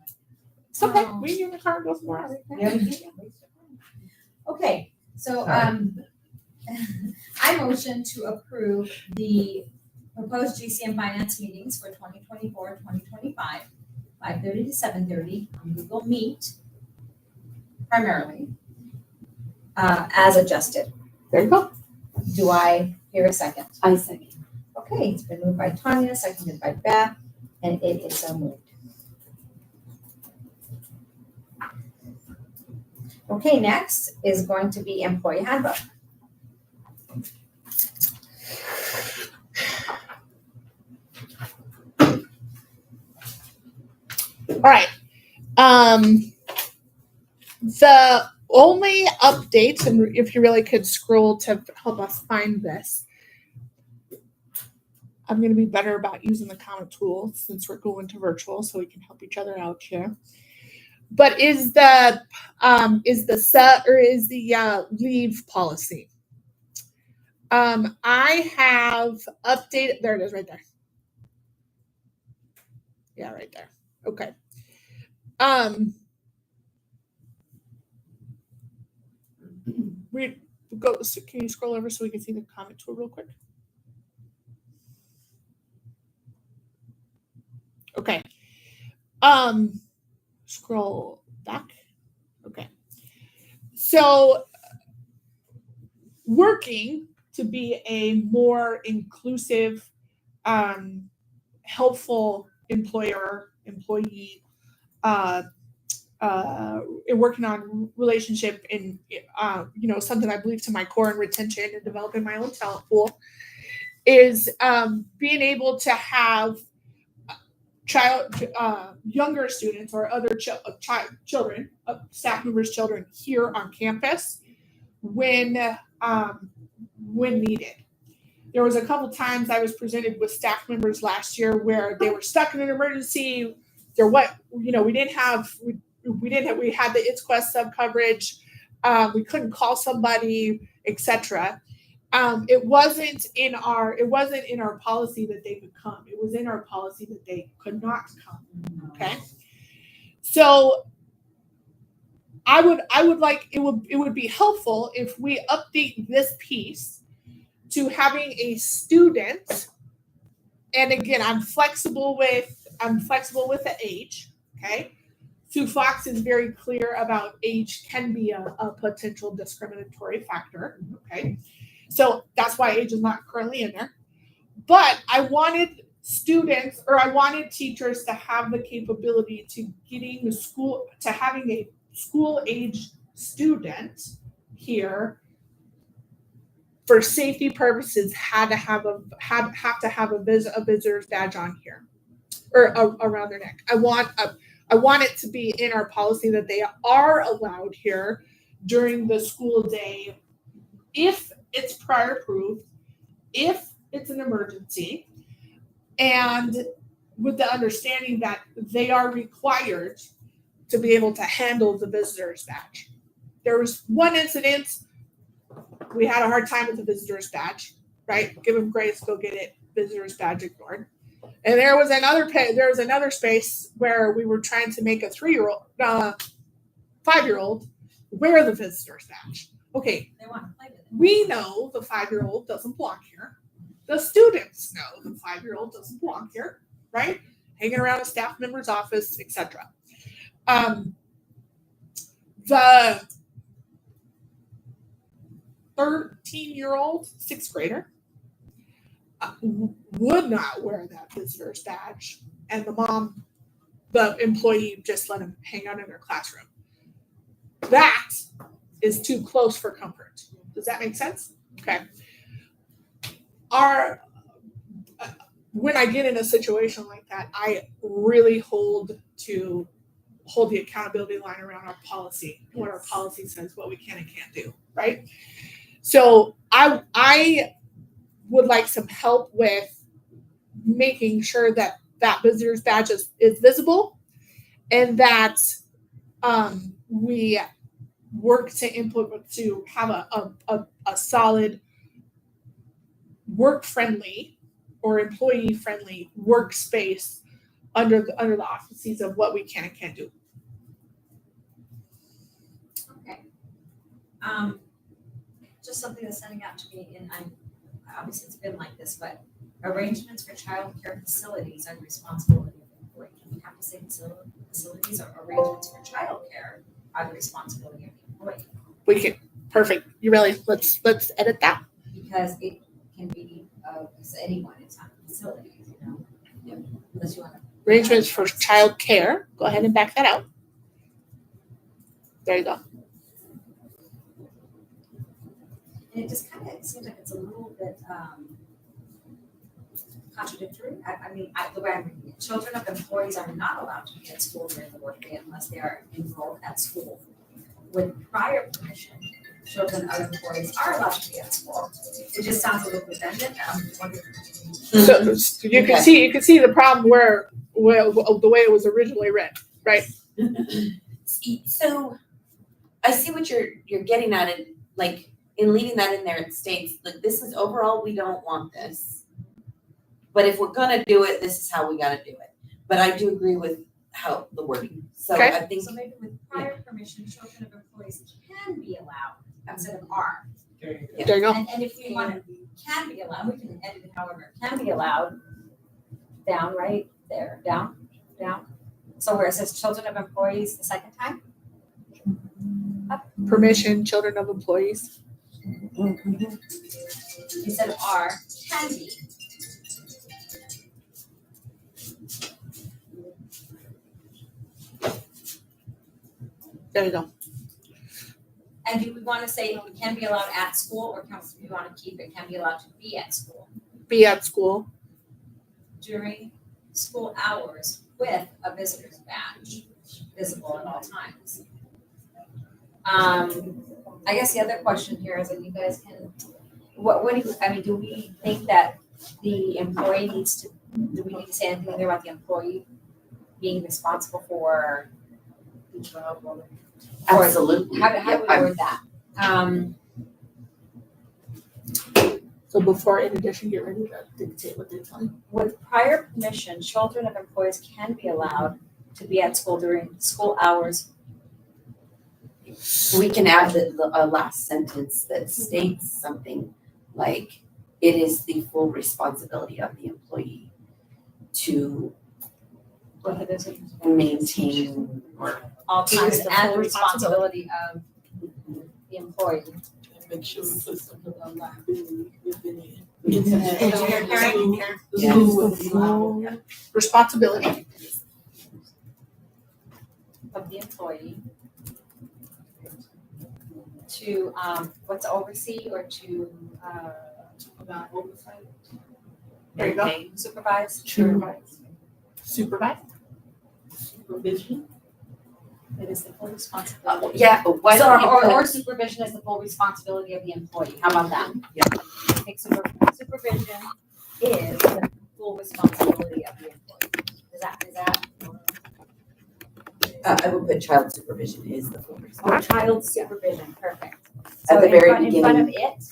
It's okay. Oh. We in the car goes more. Yeah, we can. Okay, so, I motion to approve the proposed GCM finance meetings for 2024, 2025, 5:30 to 7:30 on Google Meet primarily, as adjusted. There you go. Do I hear a second? I second. Okay, it's been moved by Tanya, seconded by Beth, and it is so moved. Okay, next is going to be employee handbook. All right. The only updates, and if you really could scroll to help us find this, I'm going to be better about using the comment tool since we're going to virtual, so we can help each other out here. But is the leave policy? I have updated. There it is, right there. Yeah, right there. Okay. We go. So can you scroll over so we can see the comment tool real quick? Okay. Scroll back. Okay. So working to be a more inclusive, helpful employee, working on relationship and, something I believe to my core and retention and developing my own talent pool is being able to have younger students or other children, staff members' children here on campus when needed. There was a couple times I was presented with staff members last year where they were stuck in an emergency. We had the It's Quest sub coverage. We couldn't call somebody, etc. It wasn't in our policy that they could come. It was in our policy that they could not come. Okay. So I would like it would be helpful if we update this piece to having a student, and again, I'm flexible with the age. Okay. Sue Fox is very clear about age can be a potential discriminatory factor. Okay. So that's why age is not currently in there. But I wanted teachers to have the capability to having a school age student here for safety purposes have to have a visitor's badge on here or around their neck. I want it to be in our policy that they are allowed here during the school day if it's prior approved, if it's an emergency, and with the understanding that they are required to be able to handle the visitor's badge. There was one incident, we had a hard time with the visitor's badge, right? Give them grace, go get it, visitor's badge ignored. And there was another space where we were trying to make a 5-year-old wear the visitor's badge. Okay, They want to play with it. we know the 5-year-old doesn't belong here. The students know the 5-year-old doesn't belong here, right? Hanging around a staff member's office, etc. The 13-year-old 6th grader would not wear that visitor's badge, and the employee just let him hang out in their classroom. That is too close for comfort. Does that make sense? Okay. When I get in a situation like that, I really hold the accountability line around our policy, what our policy says, what we can and can't do, right? So I would like some help with making sure that visitor's badge is visible, and that we work to implement to have a solid work-friendly or employee-friendly workspace under the auspices of what we can and can't do. Okay. Just something that's standing out to me, and obviously it's been like this, but arrangements for child care facilities are the responsibility of the employee. We have to say facilities or arrangements for child care are the responsibility of the employee. We can, perfect. You really, let's edit that. Because it can be anyone, it's not facilities, unless you want to. Arrangements for child care. Go ahead and back that out. There you go. And it just kind of seems like it's a little bit contradictory. The way I'm reading it, children of employees are not allowed to be at school during the workday unless they are enrolled at school. With prior permission, children of employees are allowed to be at school. It just sounds a little redundant. So you can see the problem where the way it was originally read, right? So I see what you're getting at, it like in leaving that in there, it states like this is overall we don't want this. But if we're gonna do it, this is how we gotta do it. But I do agree with how the wording. So Okay. I think So maybe with prior permission, children of employees can be allowed instead of are. There you go. And if we want to, can be allowed, we can edit it however, can be allowed, down, right, there, down. So where it says children of employees the second time, Permission, children of employees. instead of are, can be. There you go. And do we want to say it can be allowed at school, or can we want to keep it can be allowed to be at school Be at school. during school hours with a visitor's badge visible at all times. I guess the other question here is that you guys can, what do you, I mean, do we think that the employee needs to, do we need to say anything there about the employee being responsible for? Absolutely. How do Yep, we I'm- word that? So before, in addition, get ready to dictate what they tell you. With prior permission, children of employees can be allowed to be at school during school hours. We can add the last sentence that states something like, it is the full responsibility of the employee to What it is. maintain or. All It is times the and full the responsibility of the employee. And make sure we put something about liability within it. Karen, Karen? The school would be liable, yeah. Responsibility. Of the employee to, what, to oversee or to, About oversight. There you go. supervise? Supervise. Supervision. It is the full responsibility. Yeah, but why So, don't you or put, supervision is the full responsibility of the employee, how about that? Yeah. Take supervision is the full responsibility of the employee. Is that, I would put child supervision is the full or responsibility. child supervision, perfect. At So the in very front- In front of beginning. it,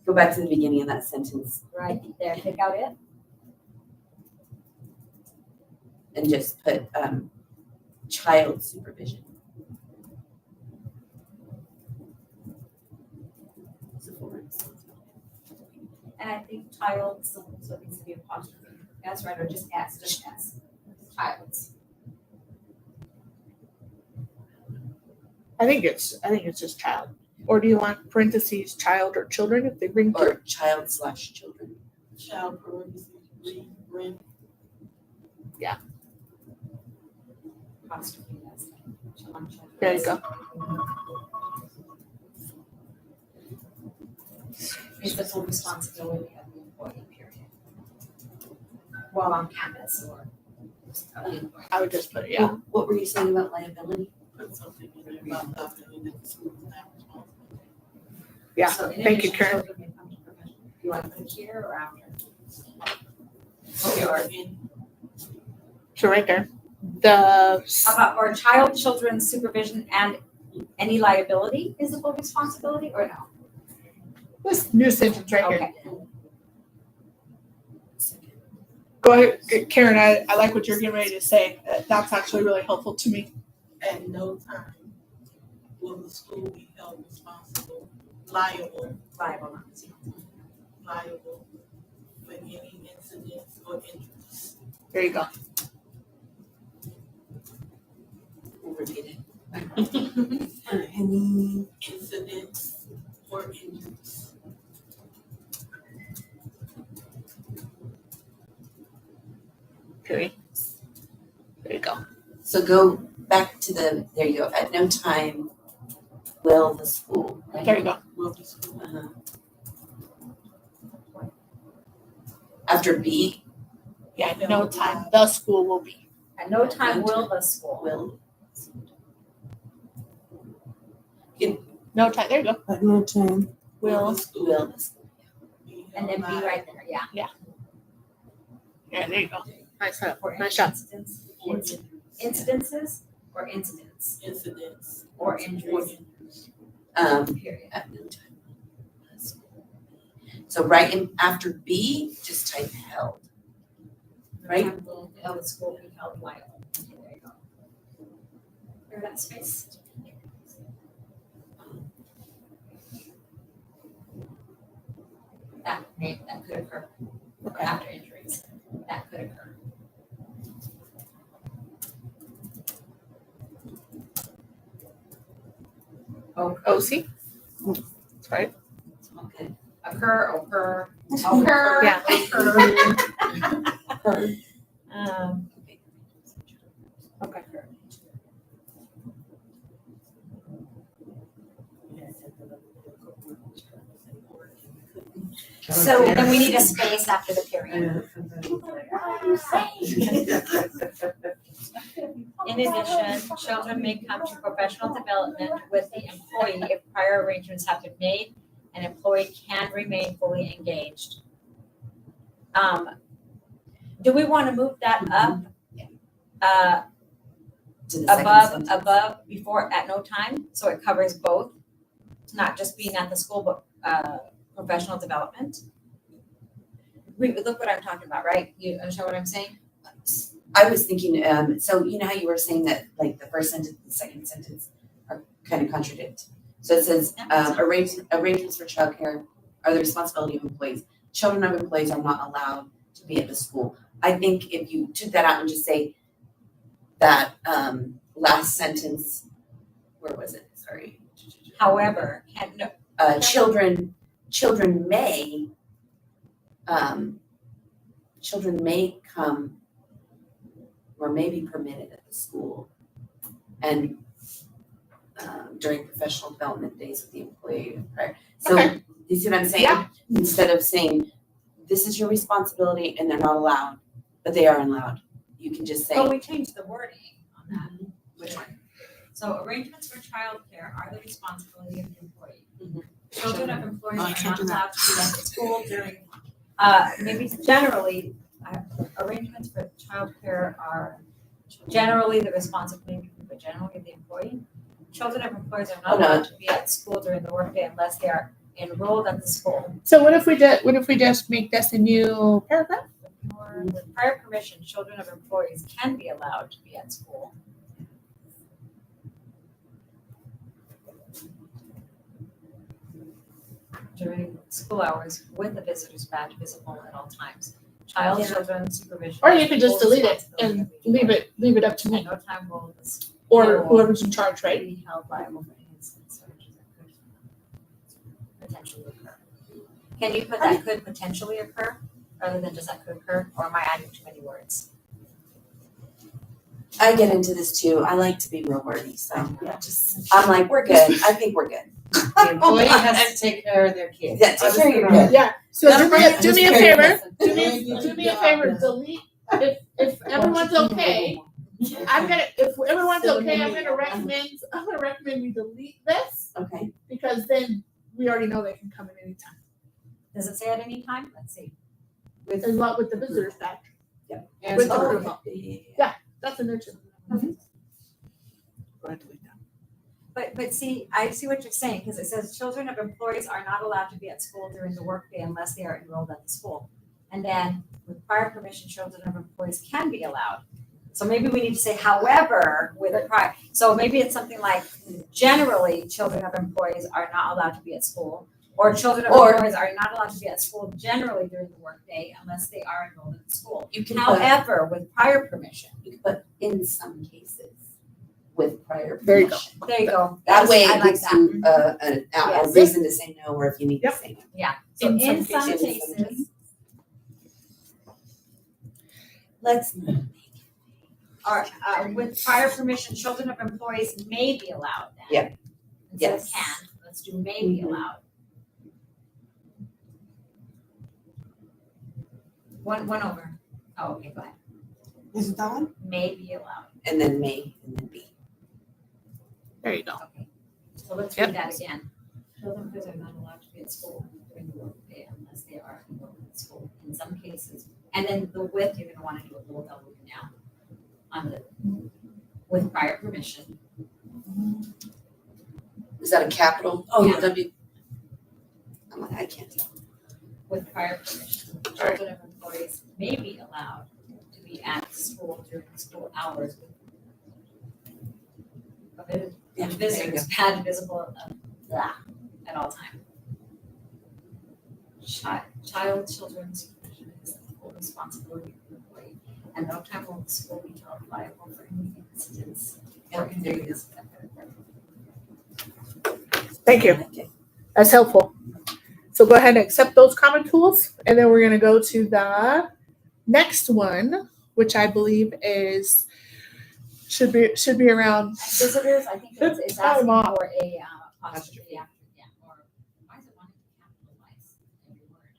Go back to the beginning of that sentence right there, take out it, and just put, child supervision. It's a full responsibility. and I think child, so it needs to be apostrophe, that's right, or just S, child's. I think it's just child. Or do you want parentheses, child or children if they bring Or child/children. Child parentheses, bring. Apostrophe, that's children. There you go. Is the full responsibility of the employee, period. While on campus or. of the employee. I would just put it, yeah. What were you saying about liability? Put something in there about liability that the school is not responsible. Yeah, So in thank you, addition, Karen. children may come to professional. Do you want to put it here or after? Okay, or in, So right there. The, How about, or child, children's supervision and any liability is the full responsibility or no? this new sentence right here. Okay, Go ahead, Karen, I like what you're getting ready to say. That's actually really helpful to me. at no time will the school be held responsible, liable liable. for any incidents or injuries. There you go. We'll repeat it. For any incidents or injuries. Okay. There you go. So go back to there you go, at no time will the school, right? There you go. Will the school Uh-huh. After B, Yeah, no time. The school will be. At no time will the school. will, No time. There you go. at no time Will. the school will the school. be held And then be liable right there, yeah. Yeah, there you go. Nice job. For Nice job. for injuries. Incidences or incidents Incidents or injuries, period. At no time. will the school. So right in, after B, just type held. Right? No time will the school be held liable. Okay, there you go. Clear that space. That could occur after injuries. That could occur. OC. That's right. Okay. Occur. Yeah. Okay. So then we need a space after the period. you saying? In addition, children may come to professional development with the employee if prior arrangements have been made, and employee can remain fully engaged. Do we want to move that up? To the second sentence. Above, before, at no time, so it covers both, not just being at the school, but professional development. Look what I'm talking about, right? You understand what I'm saying? I was thinking, so you know how you were saying that like the first sentence, and the second sentence are kind of contradict. So it says, arrangements for childcare are the responsibility of employees. Children of employees are not allowed to be at the school. I think if you took that out and just say that last sentence, where was it? Sorry. However, Children may come or may be permitted at the school and during professional development days with the employee. Right? So Okay. you see what I'm saying? Yeah. Instead of saying, this is your responsibility and they're not allowed, but they are allowed. You can just say, oh, we changed the wording on that. Which one? So arrangements for childcare are the responsibility of the employee. Children of employees Oh, I are can't not do that. allowed to be at the school during, maybe generally, arrangements for childcare are generally the responsibility, but generally of the employee. Children of employees are not allowed to be at school during the workday unless they are enrolled at the school. So what if we just make this a new paragraph? Or with prior permission, children of employees can be allowed to be at school. During school hours with the visitor's badge visible at all times. Child, children, supervision. Or you could just full delete it and responsibility leave it up to At me no time will this or whoever's in charge, right? be held liable for any incidents such as that could potentially occur. Can you put that could potentially occur rather than just that could occur, or am I adding too many words? I get into this too. I like to be real wordy, so I'm like, we're good. I think we're good. The employee has to take care of their kids. Yeah, take care of your kids. Yeah. So do me a favor. Do Just me a favor. Delete if everyone's okay. If everyone's okay, I'm gonna recommend we delete this Okay. because then we already know they can come in anytime. Does it say at any time? Let's see. And what with the visitors badge. And With so- the approval. That's in there too. Go ahead, delete that. But see, I see what you're saying, because it says children of employees are not allowed to be at school during the workday unless they are enrolled at the school. And then with prior permission, children of employees can be allowed. So maybe we need to say however with prior. So maybe it's something like generally children of employees are not allowed to be at school. Or children of employees are not allowed to be at school generally during the workday unless they are enrolled in the school. You can put, However, with prior permission. you can put in some cases with prior There you go. permission. There you go. That way I it like gives that. you a Yes. reason to say no, or if you need Yep. to say no. Yeah, so in some cases, Let's not make are, with prior permission, children of employees may be allowed then. Yep. Instead of Yes. can, let's do may be Mhm. allowed. One over. Oh, okay, go ahead. Is it that one? May be allowed. and then may and then be. There you go. Okay. So let's Yep. read that again. Children of employees are not allowed to be at school during the workday unless they are enrolled in school in some cases. And then the with, you're gonna wanna do a little double now on the, with prior permission. Is that a capital? Yeah. W. I'm like, I can't tell. With prior permission, children of employees may be allowed to be at school during school hours with Yeah, visitors pad visible at all time. Children supervision is the full responsibility of the employee, and no time will the school be held liable for any incidents or injuries. Thank you. That's helpful. So go ahead and accept those common tools, and then we're gonna go to the next one, which I believe should be around. Visitors, I think it's Cut 'em asking off. for a apostrophe after, or why is it wanting to capitalize every word?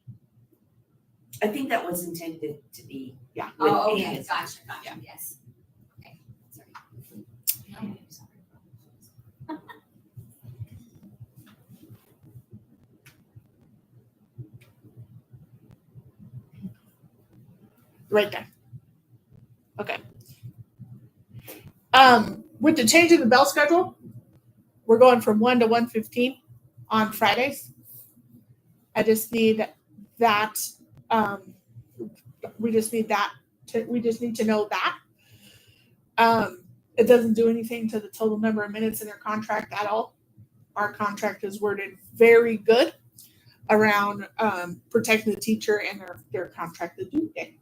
I think that was intended to be, Yeah. Oh, with okay, Ann. gotcha, yes. Okay, sorry. No, sorry. Right there. Okay. With the change in the bell schedule, we're going from 1 to 1:15 on Fridays. I just need that. We just need that. We just need to know that. It doesn't do anything to the total number of minutes in their contract at all. Our contract is worded very good around protecting the teacher and their contracted due date.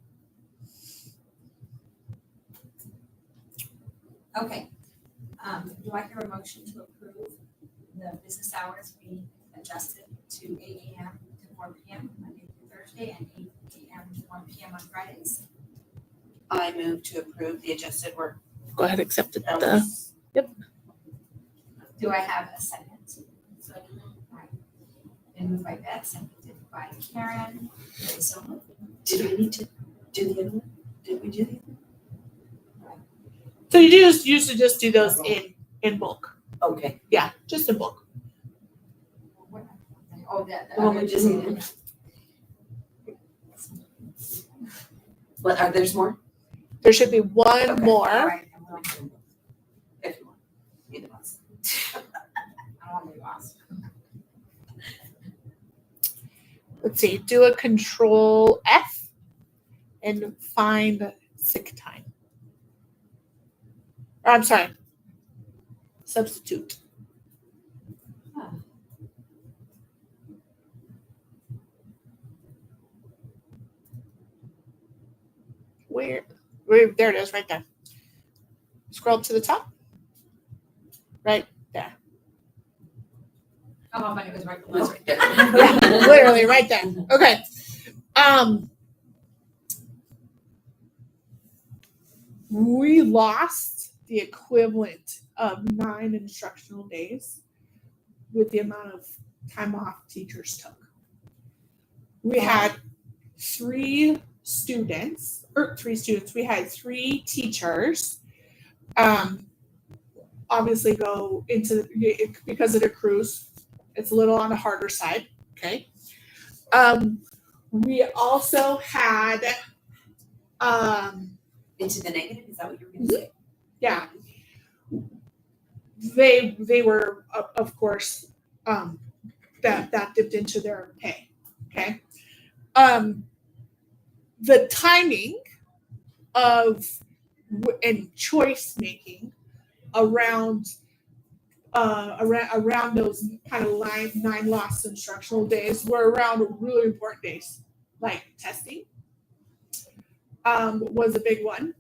Okay. Do I hear a motion to approve the business hours be adjusted to 8 AM to 4 PM Monday through Thursday and 8 AM to 1 PM on Fridays? I move to approve the adjusted work. Go ahead, accept it. hours. Do I have a second? Alright. Been moved by Beth, seconded by Karen. So moved. Did we need to do the other one? Did we do the other one? So you just usually just do those in bulk. Okay. Yeah, just in bulk. Oh, that. The one we just needed. What, are there's more? There should be one Okay. more. Alright, If you want. Either one's. I don't want to be lost. Let's see, do a control F and find sick time. Or, I'm sorry, substitute. Where, there it is, right there. Scroll to the top. Right there. Oh, but it was right That's below. right there. Literally right there. Okay. We lost the equivalent of 9 instructional days with the amount of time off teachers took. We had 3 students, we had 3 teachers obviously go into because it accrues. It's a little on the harder side. Okay. We also had Into the negative, is that what you were gonna say? yeah, they were of course that dipped into their pay. Okay. The timing of and choice making around those kind of 9 lost instructional days were around really important days like testing was a big one.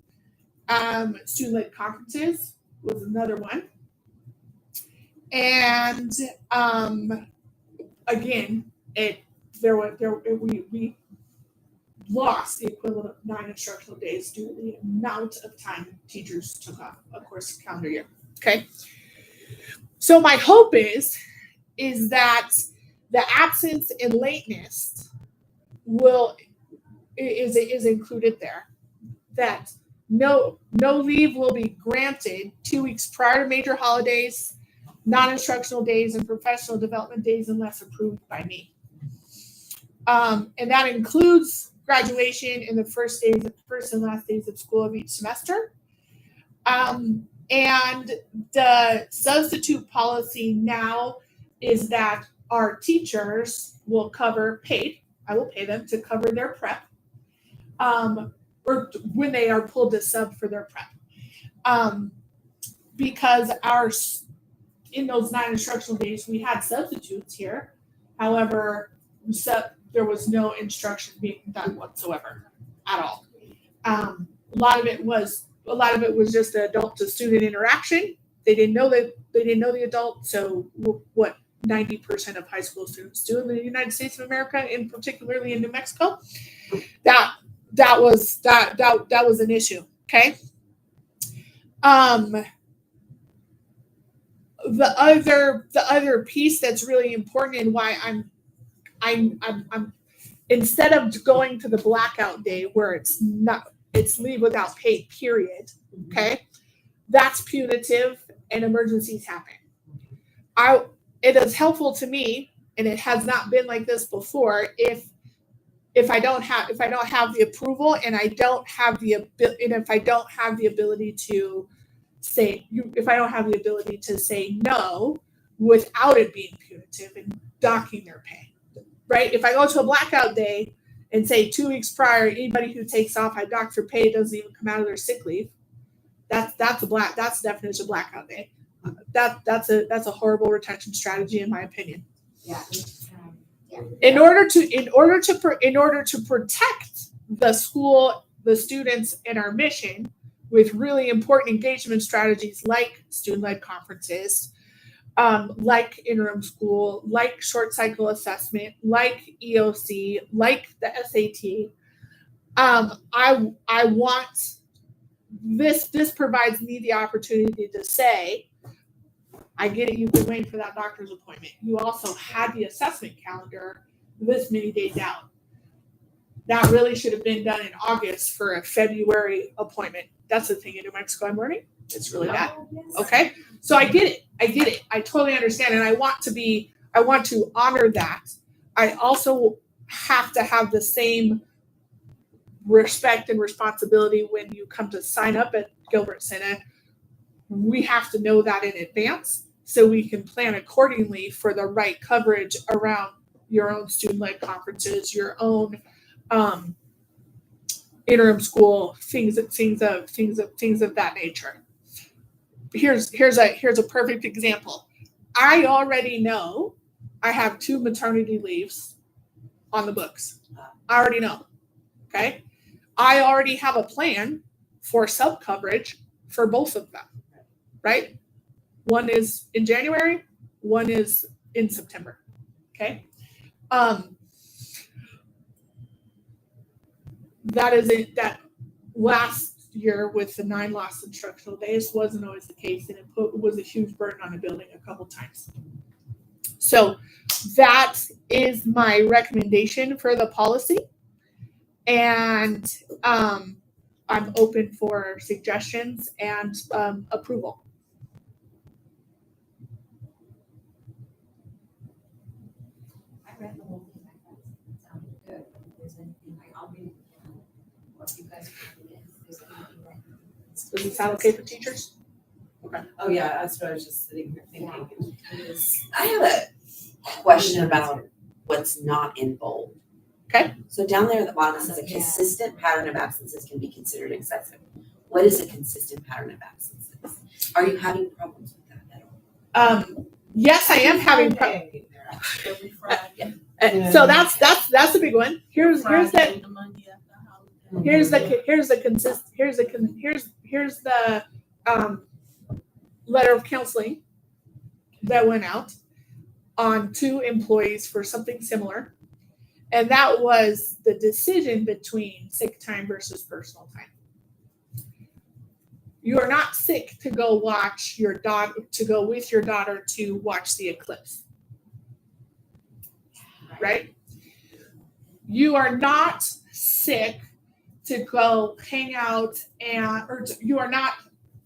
Student-led conferences was another one. And again, we lost the equivalent of 9 instructional days due to the amount of time teachers took off, of course, calendar year. Okay. So my hope is that the absence and lateness is included there. That no leave will be granted 2 weeks prior to major holidays, non-instructional days, and professional development days unless approved by me. And that includes graduation in the first and last days of school of each semester. And the substitute policy now is that our teachers will cover paid. I will pay them to cover their prep. Or when they are pulled to sub for their prep. Because in those 9 instructional days, we had substitutes here. However, there was no instruction being done whatsoever at all. A lot of it was just the adult to student interaction. They didn't know the adult. So what 90% of high school students do in the United States of America, and particularly in New Mexico, that was an issue. Okay. The other piece that's really important and why I'm instead of going to the blackout day where it's It's leave without pay, period. Okay. That's punitive and emergencies happen. It is helpful to me, and it has not been like this before, if I don't have the approval and I don't have the ability, and if I don't have the ability to say no without it being punitive and docking their pay. Right? If I go to a blackout day and say 2 weeks prior, anybody who takes off, I dock their pay, doesn't even come out of their sick leave. That's the definition of blackout day. That's a horrible retention strategy in my opinion. Yeah. In order to protect the school, the students, and our mission with really important engagement strategies like student-led conferences, like interim school, like short cycle assessment, like EOC, like the SAT. I want this provides me the opportunity to say, I get it, you've been waiting for that doctor's appointment. You also had the assessment calendar this many days out. That really should have been done in August for a February appointment. That's the thing in New Mexico I'm learning. It's really bad. Okay. So I get it. I totally understand. And I want to honor that. I also have to have the same respect and responsibility when you come to sign up at Gilbert Senate. We have to know that in advance so we can plan accordingly for the right coverage around your own student-led conferences, your own interim school, things of that nature. Here's a perfect example. I already know I have 2 maternity leaves on the books. I already know. Okay. I already have a plan for sub coverage for both of them. Right? One is in January, one is in September. Okay. That last year with the 9 lost instructional days wasn't always the case, and it was a huge burden on the building a couple times. So that is my recommendation for the policy, and I'm open for suggestions and approval. I read the whole thing. I thought it sounded good. If there's anything, I'll be, what you guys recommend, if there's anything that. Does it sound okay for teachers? Oh, yeah, that's what I was just sitting here thinking. I have a question about what's not in bold. Okay. So down there at the bottom it says a consistent pattern of absences can be considered excessive. What is a consistent pattern of absences? Are you having problems with that at all? Yes, I am having problems. Every Friday. So that's a big one. Here's the The Monday after holiday. here's the letter of counseling that went out on 2 employees for something similar, and that was the decision between sick time versus personal time. You are not sick to go watch your daughter, to go with your daughter to watch the eclipse, right? You are not sick to go hang out you are not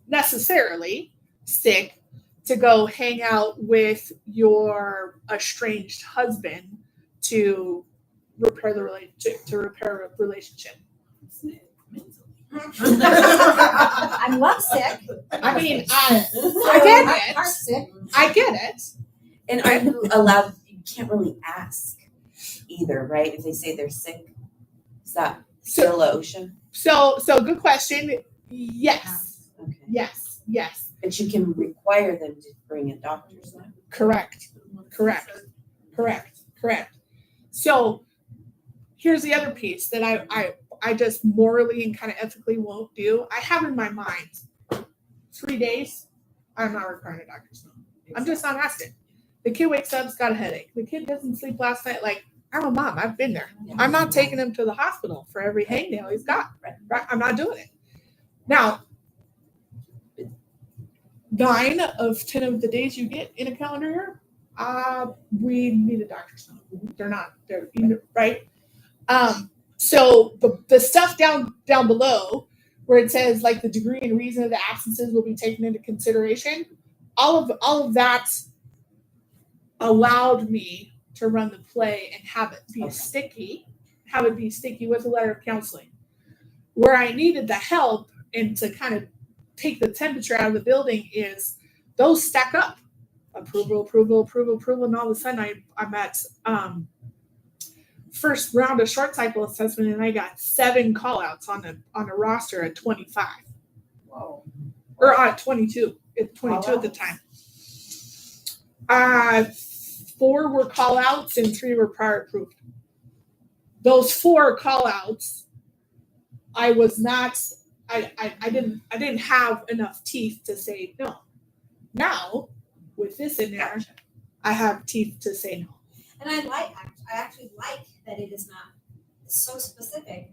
necessarily sick to go hang out with your estranged husband to repair a relationship. I'm love sick. I mean, I get it. I'm sick. I get it. And are you allowed, you can't really ask either, right? If they say they're sick, is that still a OSHA? So good question. Yes. Okay. Yes. But you can require them to bring a doctor's note. Correct. So here's the other piece that I just morally and kind of ethically won't do. I have in my mind 3 days, I'm not requiring a doctor's note. I'm just not asking. The kid wakes up, has got a headache. The kid doesn't sleep last night. Like, I'm a mom. I've been there. I'm not taking him to the hospital for every hangnail he's got. Right? I'm not doing it. Now, 9 of 10 of the days you get in a calendar year, we need a doctor's note. They're either, right? So the stuff down below where it says like the degree and reason of the absences will be taken into consideration, all of that allowed me to run the play and have it be sticky with a letter of counseling. Where I needed the help and to kind of take the temperature out of the building is those stack up. Approval, and all of a sudden I'm at first round of short cycle assessment and I got 7 call outs on a roster at 25. Whoa. Or at 22. At 22 at the time. 4 were call outs and 3 were prior approved. Those 4 call outs, I didn't have enough teeth to say no. Now, with this in there, I have teeth to say no. And I actually like that it is not so specific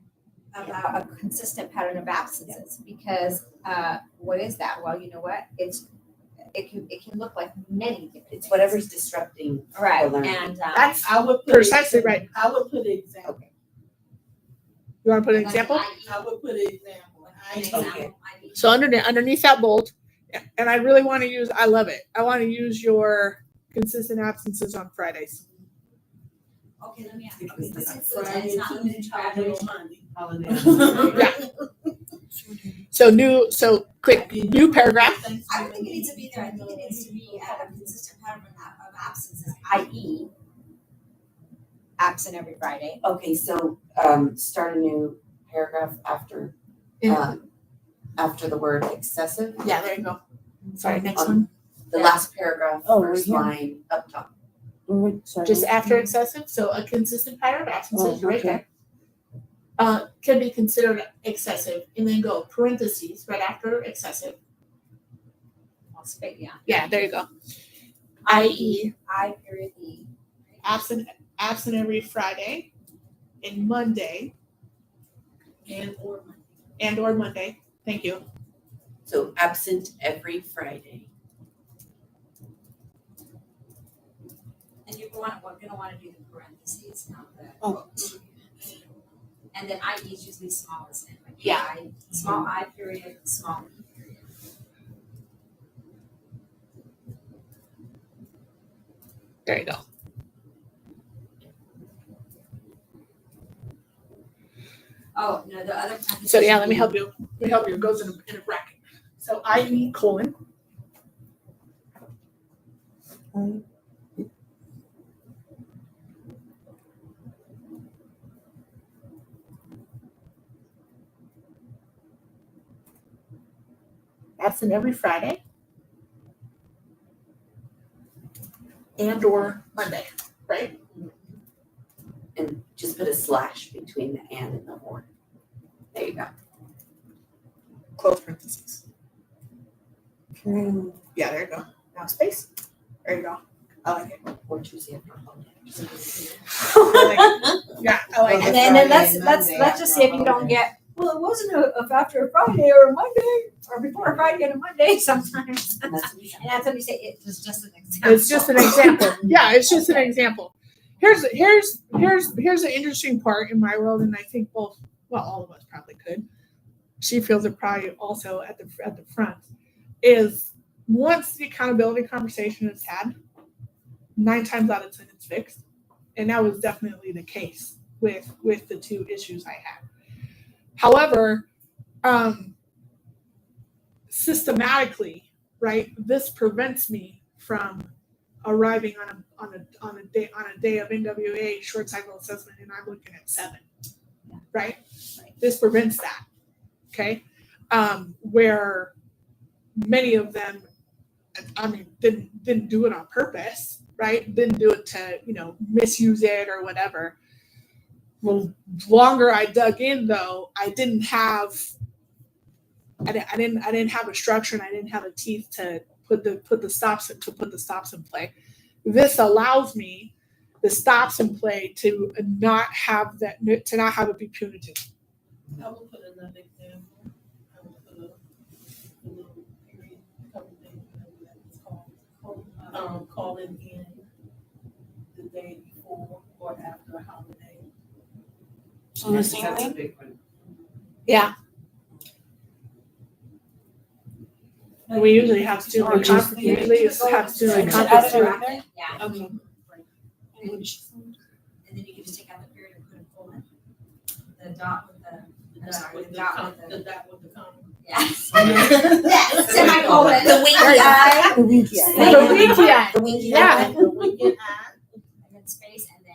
about a consistent pattern of absences because what is that? Well, you know what? It can look like many different It's things. whatever's disrupting Right. the learning. And That's I would put precisely right. I would put an example. Okay. You want to put an example? I would put an example. an example. So underneath that bold, and I really want to use, I love it. I want to use your consistent absences on Fridays. Okay, let me ask, Because okay, this that's includes, and it's not limited to Friday, Friday. Monday. So quick, new paragraph. I don't think it needs to be there, I think it needs to be at a consistent pattern of absences, i.e. Absent every Friday. Okay, so start a new paragraph after the word excessive. Yeah, there you go. Sorry, next On one. The last paragraph, Oh, first right here. line up top. Sorry. Just after excessive, so a consistent pattern of absences, right okay. there. Can be considered excessive, and then go parentheses right after excessive. Yeah. Yeah, there you go. I.e. I period E. absent every Friday and Monday And or or Monday. Thank you. So absent every Friday. And we're gonna wanna do the parentheses, not the. Oh. And then I is usually small, isn't it? Like Yeah. I, small I period, small e period. There you go. Oh, no, the other parentheses. So yeah, let me would help you. It goes in a bracket. So I.e. colon. Absent every Friday and or Monday, right? And just put a slash between the and the or. There you go. Close parentheses. Okay. Yeah, there you go. Now space. There you go. I like it. Or Tuesday after holiday. Yeah, I like And it. then Friday let's and Monday just see if you after don't get, well, it wasn't after a Friday or a Monday or before a Friday and a Monday sometimes. And that's what we have. And that's when you say it was just an example. It's just an example. Yeah, it's just an example. Here's the interesting part in my world, and I think all of us probably could. She feels it probably also at the front. Is once the accountability conversation is had, 9 times out of 10 it's fixed, and that was definitely the case with the 2 issues I had. However, systematically, right, this prevents me from arriving on a day of NWA short cycle assessment and I'm looking at 7, right? This prevents that, okay? Where many of them, didn't do it on purpose, right? Didn't do it to misuse it or whatever. Well, longer I dug in though, I didn't have a structure and I didn't have the teeth to put the stops in play. This allows me the stops in play to not have it be punitive. I will put another example. I will put a little period, a couple things, whatever that is called. Calling in the day before or after a holiday. on the That's same a thing. big one. Yeah. We usually have to do Or like just- we usually have to do like You should conference edit too. around it. Yeah. Okay. And then you can just take out the period and put a colon. The dot with the, I'm sorry, the dot with The the, dot with the comma. yes. Yes, semicolon. The winky eye. The winky eye. The winky eye. The winky Yeah. eye. The weekend eye, And then space and then,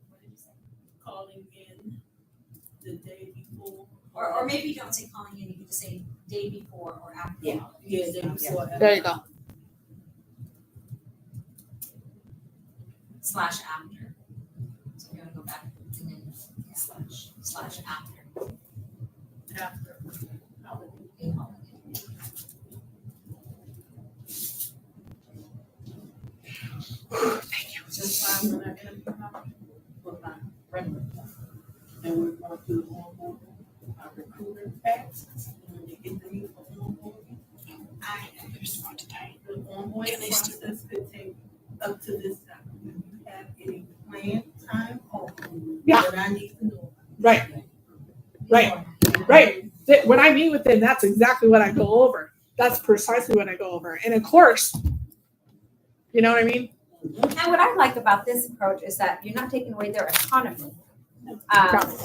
what did you say? calling in the day before. Or maybe you don't say calling in, you can just say day before or after. Yeah. Yeah, day before. There you go. / after. So you're gonna go back and then slash after. After holiday. a holiday. That's why I'm gonna interview for my regular job. And we're going to do onboarding, our recruiter facts, when they get the need for onboarding. The onboarding process could take up to this time. If you have any planned time off. Yeah. That I need to know. Right. Right. When I meet with them, that's exactly what I go over. That's precisely what I go over. And of course, you know what I mean? And what I like about this approach is that you're not taking away their autonomy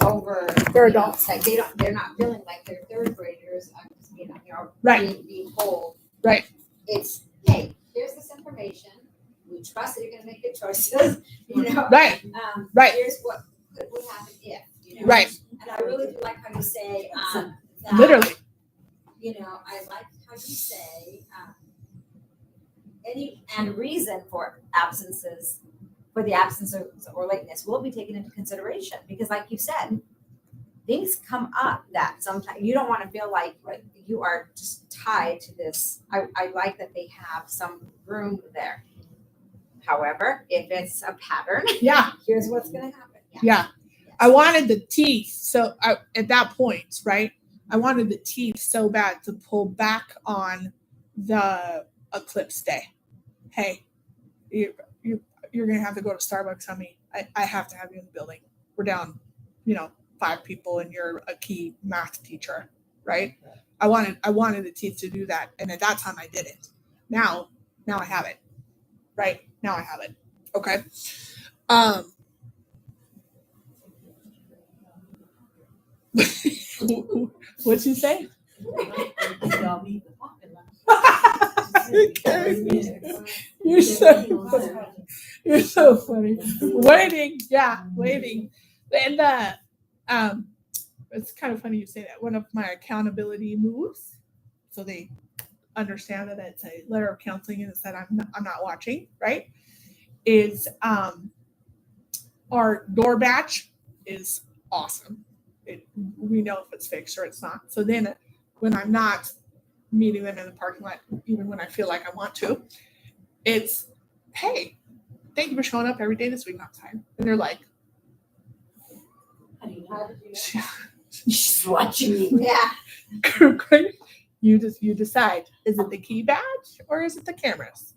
over They're adults. Like they're not feeling like they're third graders. I'm just Right. being told. Right. It's hey, here's this information. We trust that you're going to make good choices. You know. Right. Right. Here's what would happen if. You know. Right. And I really do like how you say that. Literally. You know, I like how you say any and reason for absences, for the absence or lateness will be taken into consideration because, like you said, things come up that sometimes you don't want to feel like you are just tied to this. I like that they have some room there. However, if it's a pattern, Yeah. here's what's going to happen. Yeah. I wanted the teeth. So at that point, right? I wanted the teeth so bad to pull back on the eclipse day. Hey, you're going to have to go to Starbucks on me. I have to have you in the building. We're down, 5 people and you're a key math teacher, right? I wanted the teeth to do that. And at that time I did it. Now I have it, right? Now I have it. Okay. What'd you say? Y'all need the parking lot. You're so funny. Waiting. And it's kind of funny you say that. One of my accountability moves, so they understand that it's a letter of counseling and it's that I'm not watching, right? Is our door badge is awesome. We know if it's fixed or it's not. So then when I'm not meeting them in the parking lot, even when I feel like I want to, it's, hey, thank you for showing up every day this week on time. And they're like, She's watching me. Yeah. you decide, is it the key badge or is it the cameras?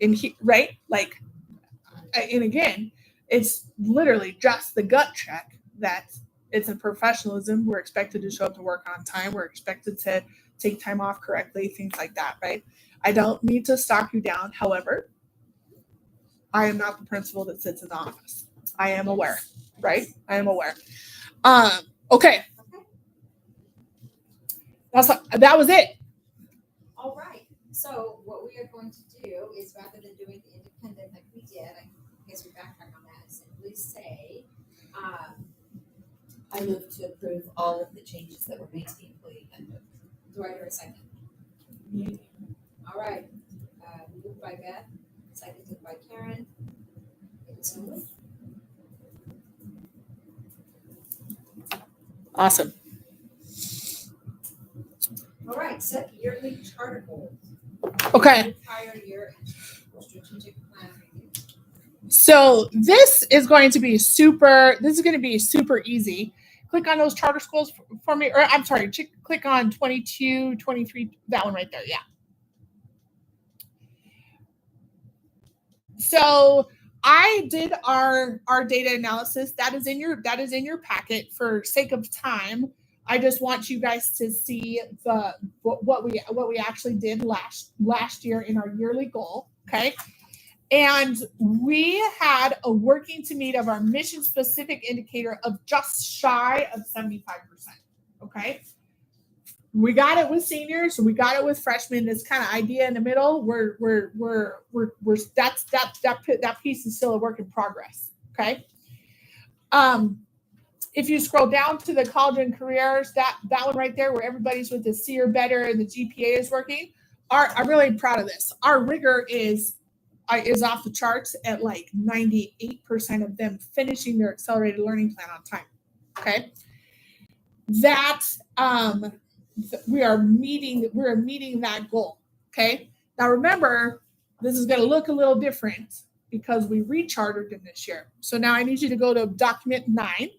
And right? Like, and again, it's literally just the gut check that it's a professionalism. We're expected to show up to work on time. We're expected to take time off correctly, things like that, right? I don't need to stalk you down. However, I am not the principal that sits in the office. I am aware, right? I am aware. Okay. That was it. All right. So what we are going to do is rather than doing the independent like we did, I guess we backtrack on that and simply say, I move to approve all of the changes that were made to the employee handbook. do I hear a second? All right. Moved by Beth, seconded by Karen. It's moved. Awesome. All right, set yearly charter goals. Okay. Prior year and strategic plan review. So this is going to be super easy. Click on those charter schools for me, or I'm sorry, click on 22, 23, that one right there. Yeah. So I did our data analysis. That is in your packet. For sake of time, I just want you guys to see what we actually did last year in our yearly goal. Okay. And we had a working to meet of our mission specific indicator of just shy of 75%. Okay. We got it with seniors, we got it with freshmen. This kind of idea in the middle, that piece is still a work in progress. Okay. If you scroll down to the college and careers, that one right there, where everybody's with the C or better and the GPA is working, I'm really proud of this. Our rigor is off the charts at like 98% of them finishing their accelerated learning plan on time. Okay. That we are meeting that goal. Okay. Now remember, this is going to look a little different because we rechartered them this year. So now I need you to go to document 9.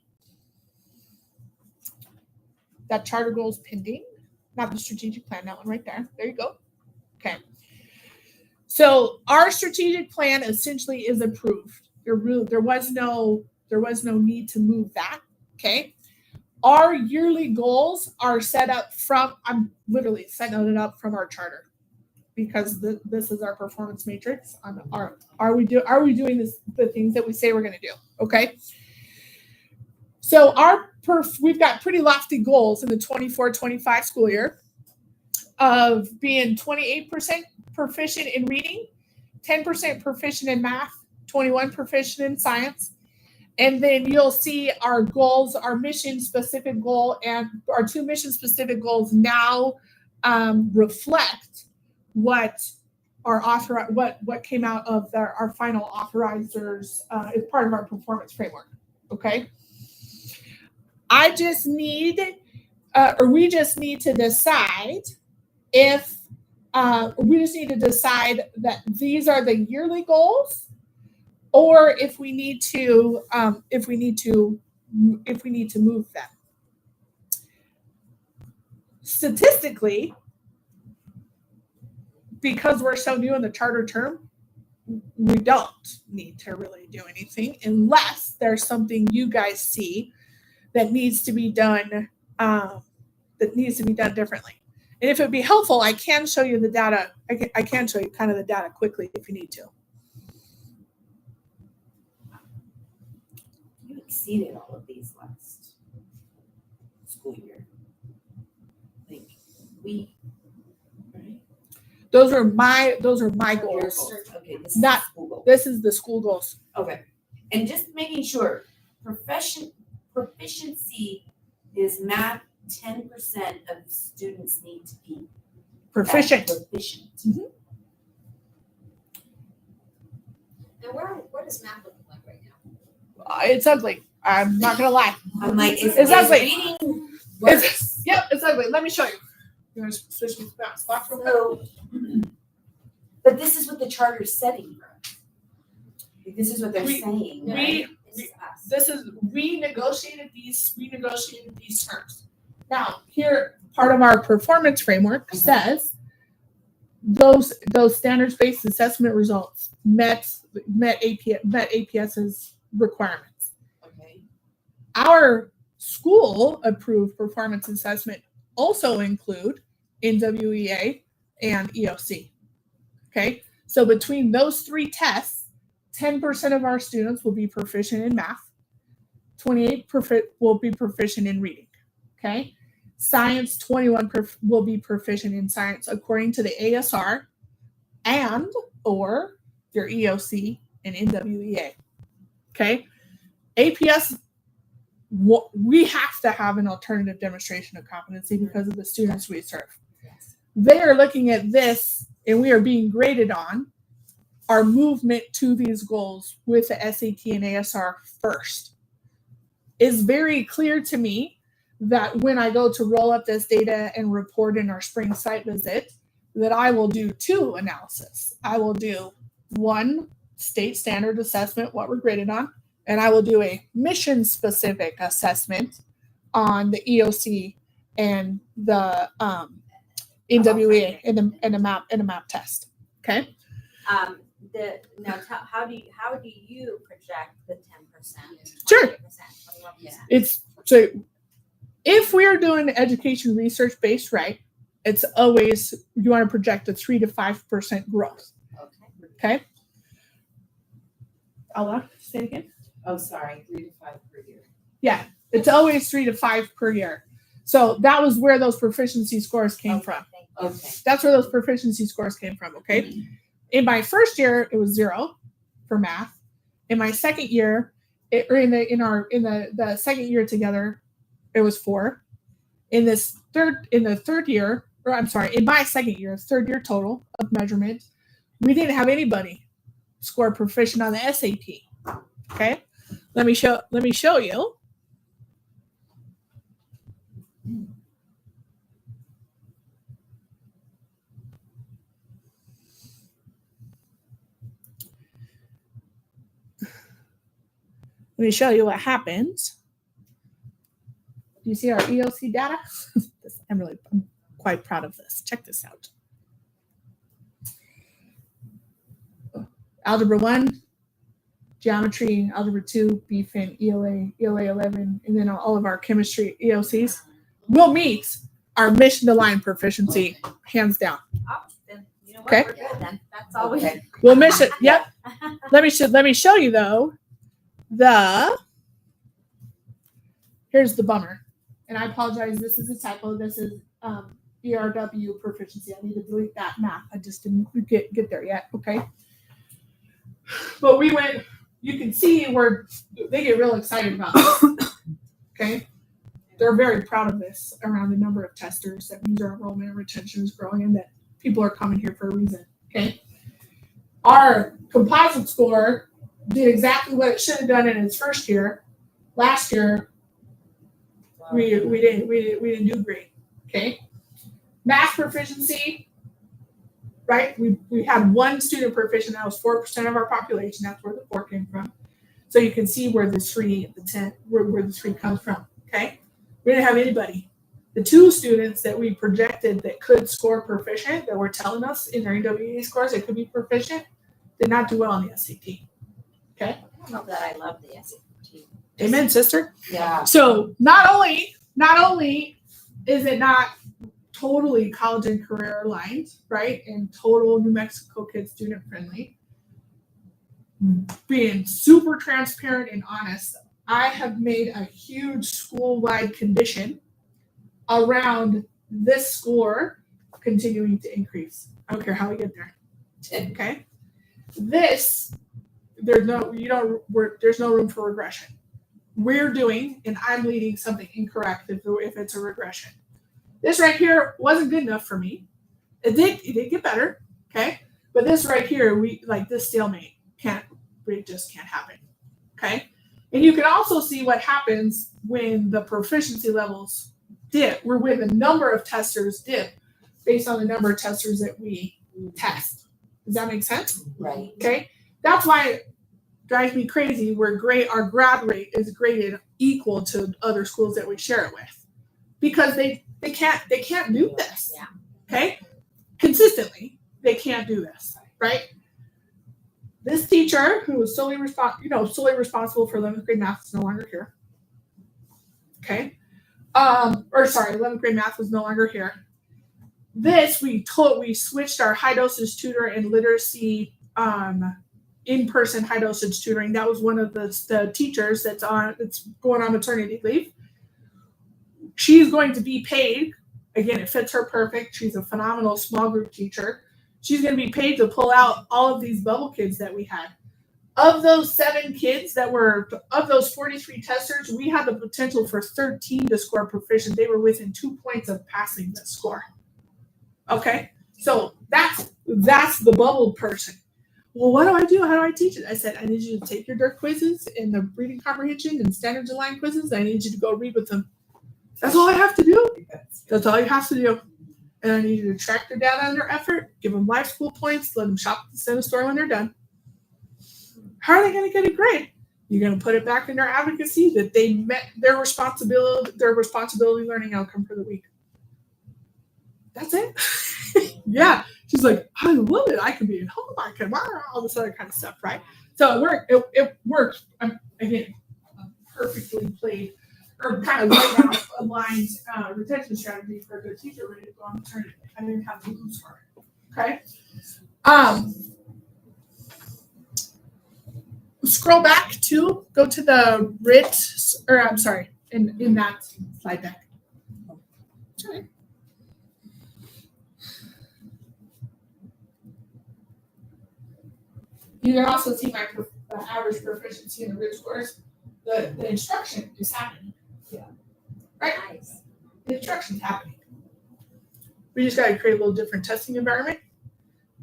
That charter goal is pending, not the strategic plan, that one right there. There you go. Okay. So our strategic plan essentially is approved. There was no need to move that. Okay. Our yearly goals are set up from, I'm literally setting it up from our charter, because this is our performance matrix. Are we doing the things that we say we're going to do? Okay. So we've got pretty lofty goals in the 24-25 school year of being 28% proficient in reading, 10% proficient in math, 21 proficient in science. And then you'll see our goals, our mission specific goal, and our 2 mission specific goals now reflect what came out of our final authorizers as part of our performance framework. Okay. I just need, we just need to decide if that these are the yearly goals, or if we need to move them. Statistically, because we're so new in the charter term, we don't need to really do anything unless there's something you guys see that needs to be done differently. And if it'd be helpful, I can show you the data. I can show you kind of the data quickly if you need to. You exceeded all of these last school year. Like right? Those are my goals. Okay, this Not- is the school goal. This is the school goals. Okay, and just making sure, proficiency is math. 10% of students need to be Proficient. Proficient. Mhm. And what is math looking like right now? It's ugly. I'm not gonna lie. I'm like, It's ugly. reading worse? Yep, it's ugly. Let me show you. You want to switch me spots real quick? So, but this is what the charter's setting for us. Like, this is what they're We- saying, we- right? We negotiated these terms. Now, here, part of our performance framework says those standards-based assessment results met APS's requirements. Okay. Our school approved performance assessment also include NWEA and EOC. Okay, so between those 3 tests, 10% of our students will be proficient in math, 28% will be proficient in reading. Okay, science, 21 will be proficient in science according to the ASR and or your EOC and NWEA. Okay, APS, we have to have an alternative demonstration of competency because of the students we serve. They are looking at this, and we are being graded on our movement to these goals with the SAT and ASR first. It's very clear to me that when I go to roll up this data and report in our spring site visit, that I will do 2 analysis. I will do 1 state standard assessment, what we're graded on, and I will do a mission specific assessment on the EOC and the NWEA and the map test. Okay. how do you project the 10%? Sure. 28%, 21%? It's so if we're doing education research based, right, it's always you want to project a 3 to 5% growth. Okay. Okay. I'll say it again. Oh, sorry, 3 to 5 per year. Yeah, it's always 3 to 5 per year. So that was where those proficiency scores came from. Okay. That's where those proficiency scores came from. Okay. In my first year, it was 0 for math. In my second year, in the second year together, it was 4. In the third year, or I'm sorry, in my second year, third year total of measurement, we didn't have anybody score proficient on the SAT. Okay. Let me show you. Let me show you what happens. Do you see our EOC data? I'm quite proud of this. Check this out. Algebra 1, geometry, algebra 2, BFIN, ELA, ELA 11, and then all of our chemistry EOCs will meet our mission to line proficiency, hands down. Oh, then, you know what? Okay. We're good then. That's all we. Okay. We'll miss it. Yep. Let me show you though. Here's the bummer. And I apologize, this is a typo. This is ERW proficiency. I need to delete that math. I just didn't get there yet. Okay. But you can see where they get real excited about this. Okay. They're very proud of this around the number of testers. That means our enrollment and retention is growing and that people are coming here for a reason. Okay. Our composite score did exactly what it should have done in its first year. Last year, we didn't do great. Okay. Math proficiency, right? We had one student proficient. That was 4% of our population. That's where the 4 came from. So you can see where the 3, the 10, where the 3 comes from. Okay. We didn't have anybody. The 2 students that we projected that could score proficient, that were telling us in their NWE scores they could be proficient, did not do well on the SAT. Okay. I don't know that I love the SAT. Amen, sister. Yeah. So not only is it not totally college and career aligned, right, and total New Mexico kid student friendly, being super transparent and honest, I have made a huge school-wide condition around this score continuing to increase. I don't care how we get there. Okay. There's no room for regression. We're doing, and I'm leading something incorrect if it's a regression. This right here wasn't good enough for me. It did get better, okay? But this right here, this stalemate just can't happen, okay? And you can also see what happens when the proficiency levels dip, or when the number of testers dip based on the number of testers that we test. Does that make sense? Right. Okay? That's why it drives me crazy where our grad rate is graded equal to other schools that we share it with. Because they can't do this. Yeah. Okay? Consistently, they can't do this, right? This teacher who was solely responsible for 11th grade math is no longer here. Okay? 11th grade math was no longer here. This we switched our high dosage tutor and literacy in-person high dosage tutoring. That was one of the teachers that's going on maternity leave. She's going to be paid. Again, it fits her perfect. She's a phenomenal small group teacher. She's going to be paid to pull out all of these bubble kids that we had. Of those 7 kids of those 43 testers, we had the potential for 13 to score proficient. They were within 2 points of passing the score. Okay, so that's the bubble person. Well, what do I do? How do I teach it? I said, I need you to take your DIRT quizzes and the reading comprehension and standards aligned quizzes. I need you to go read with them. That's all I have to do. That's all you have to do. And I need you to track their data and their effort, give them life school points, let them shop at the center store when they're done. How are they going to get a grade? You're going to put it back in their advocacy that they met their responsibility learning outcome for the week. That's it. Yeah. She's like, I love it. I can be at home. I can all this other kind of stuff, right? So it worked. It worked. Again, perfectly played or kind of laid out aligned retention strategy for a good teacher ready to go on maternity. I didn't have to lose for it. Okay. Scroll back to go to the writ, or I'm sorry, in that slide deck. Sorry. You can also see my average proficiency in the writ scores. The instruction is happening. Yeah. Right? Nice. The instruction's happening. We just got to create a little different testing environment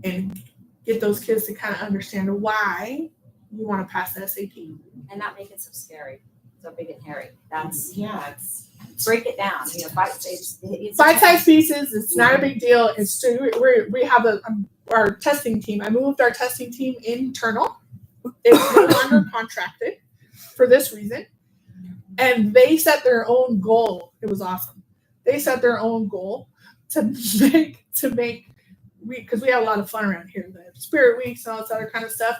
and get those kids to kind of understand why you want to pass the SAT. And not make it so scary, so big and hairy. That's, It's break it down, you know, it's Bite-sized pieces. It's not a big deal. It's we have our testing team. I moved our testing team internal. It's no longer contracted for this reason, and they set their own goal. It was awesome. They set their own goal to make because we have a lot of fun around here. The Spirit Weeks and all this other kind of stuff.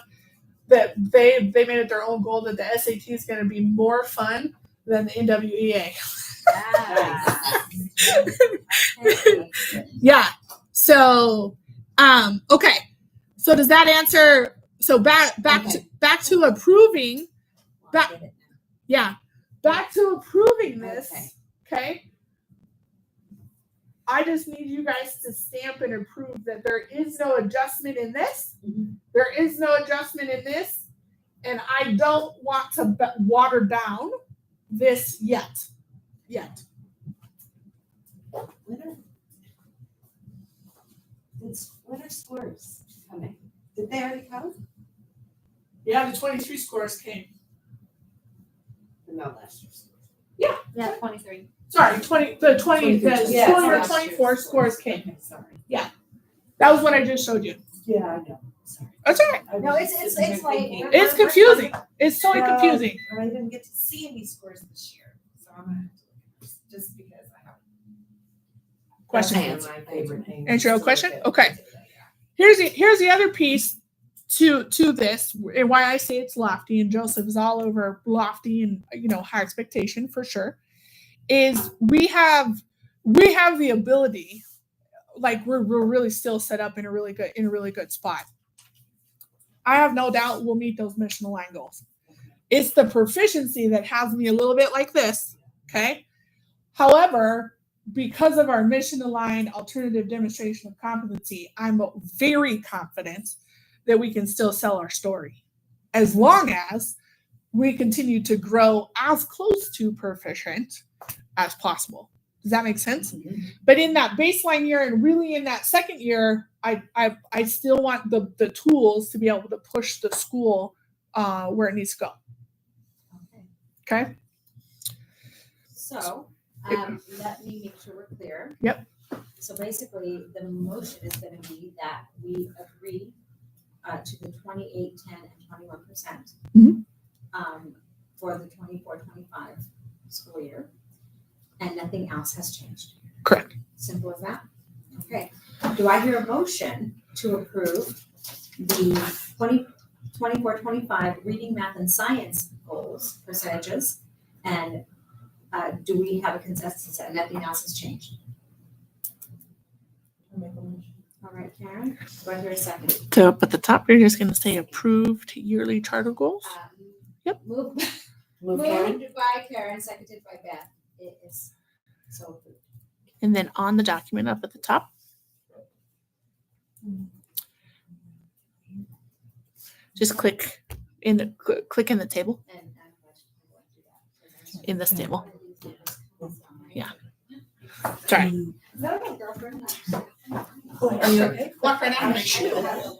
That they made it their own goal that the SAT is going to be more fun than the NWEA. Yeah. So, okay. So does that answer? So back to approving. Back to approving this. Okay. I just need you guys to stamp and approve that there is no adjustment in this. Mhm. There is no adjustment in this. And I don't want to water down this yet. What are scores coming? Did they already come? Yeah, the 23 scores came. No, last year's. Yeah, 23. Sorry, 20, the 20, the Yeah, school year last 24 year's. scores came. Okay, sorry. That was what I just showed you. Yeah, I know. Sorry. That's all right. I was No, just it's sitting here like- thinking, It's confusing. It's totally Well, confusing. I didn't get to see any scores this year, so I'm gonna have to, just because I have. Question. That's my favorite thing. Answer your to question? look at. Okay. Here's the other piece to this, and why I say it's lofty, and Joseph is all over lofty and high expectation for sure, is we have the ability, like we're really still set up in a really good spot. I have no doubt we'll meet those mission aligned goals. It's the proficiency that has me a little bit like this. Okay. However, because of our mission aligned alternative demonstration of competency, I'm very confident that we can still sell our story as long as we continue to grow as close to proficient as possible. Does that make sense? But in that baseline year and really in that second year, I still want the tools to be able to push the school where it needs to go. Okay. So, let me make sure we're clear. Yep. So basically, the motion is gonna be that we agree to the 28, 10, and 21% Mhm. For the 24-25 school year, and nothing else has changed. Correct. Simple as that. Okay. Do I hear a motion to approve the 24-25 reading, math, and science goals percentages? And do we have a consensus that nothing else has changed? All right, Karen, do I hear a second? So up at the top, you're just going to say approved yearly charter goals. Yep. Moved Karen? by Karen, seconded by Beth. It is so approved. And then on the document up at the top, just click in the table, And in this table. Yeah. Sorry. No, girlfriend. Are you okay? Walk right out of my shoe. That's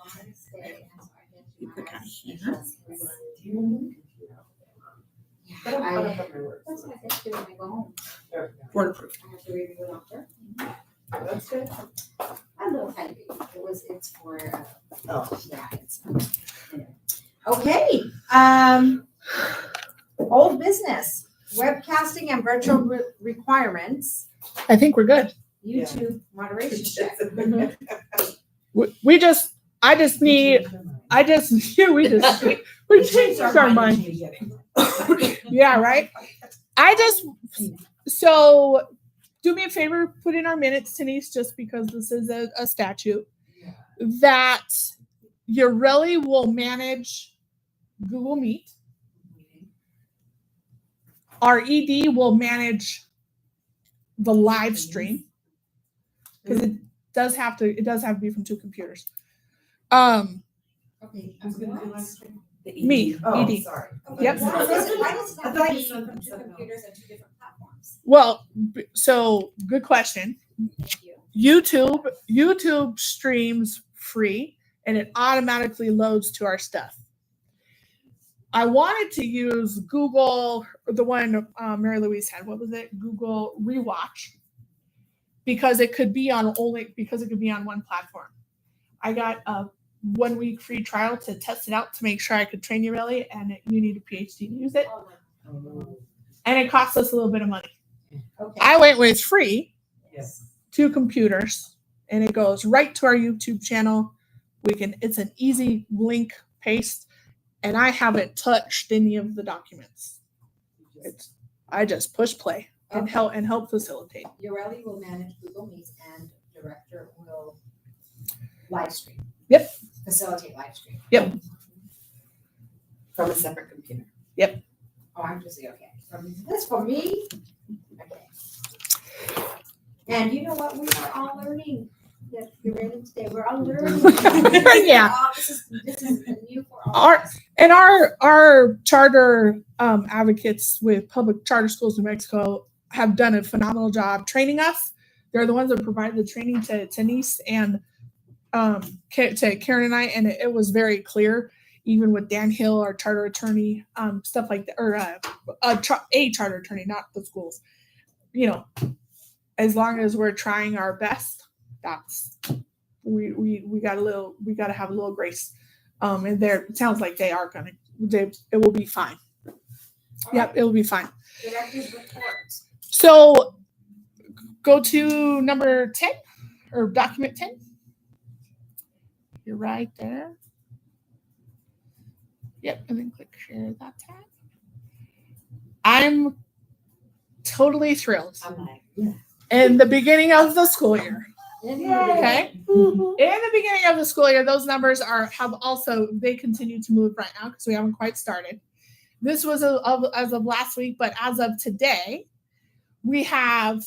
what I get to do when I go home. Board approved. I have to review it after. That's good. A little tiny bit. It's for, Oh. yeah, it's, anyway. Okay, old business, webcasting and virtual requirements, I think we're good. YouTube moderation check. We just, I just need, I just, yeah, we changed our mind. Yeah, right. So do me a favor, put in our minutes, Denise, just because this is a statute, that you really will manage Google Meet. Our ED will manage the live stream because it does have to be from 2 computers. Okay. Who's gonna do live stream? Me, Oh, ED. sorry. Yep. Why does it I have thought to you be said from 2 something computers and 2 different platforms? Well, so good question. Thank you. YouTube streams free and it automatically loads to our stuff. I wanted to use Google, the one Mary Louise had. What was it? Google Rewatch, because it could be on one platform. I got a 1 week free trial to test it out to make sure I could train you really, and you need a PhD to use it, and it costs us a little bit of money. Okay. I went with free. Yes. 2 computers, and it goes right to our YouTube channel. It's an easy link paste, and I haven't touched any of the documents. I just push play and help facilitate. Ureli will manage Google Meet and Director will live stream. Yep. Facilitate live stream. Yep. From a separate computer. Oh, I'm just okay. This for me? Okay. And you know what? We are all learning. That you're ready today. We're all learning. Yeah. This is new for all of us. And our charter advocates with public charter schools in Mexico have done a phenomenal job training us. They're the ones that provided the training to Denise and to Karen and I, and it was very clear, even with Dan Hill, our charter attorney, stuff like that, or a charter attorney, not the schools. You know, as long as we're trying our best, that's we got to have a little grace. And it sounds like it will be fine. Yep, it will be fine. Director's reports. So go to number 10 or document 10. You're right there. Yep, and then click share that tab. I'm totally thrilled. I'm like, In the beginning of the school year. Okay. Okay. In the beginning of the school year, those numbers they continue to move right now because we haven't quite started. This was as of last week, but as of today, we have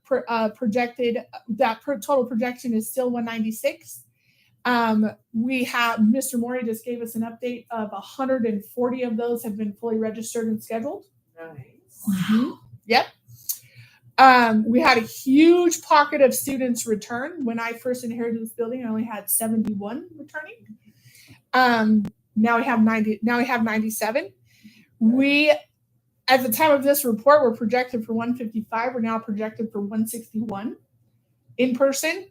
projected that total projection is still 196. We have Mr. Maury just gave us an update of 140 of those have been fully registered and scheduled. Nice. Wow. Yep. We had a huge pocket of students return. When I first inherited this building, I only had 71 returning. Now we have 90. Now we have 97. We, at the time of this report, were projected for 155. We're now projected for 161 in person.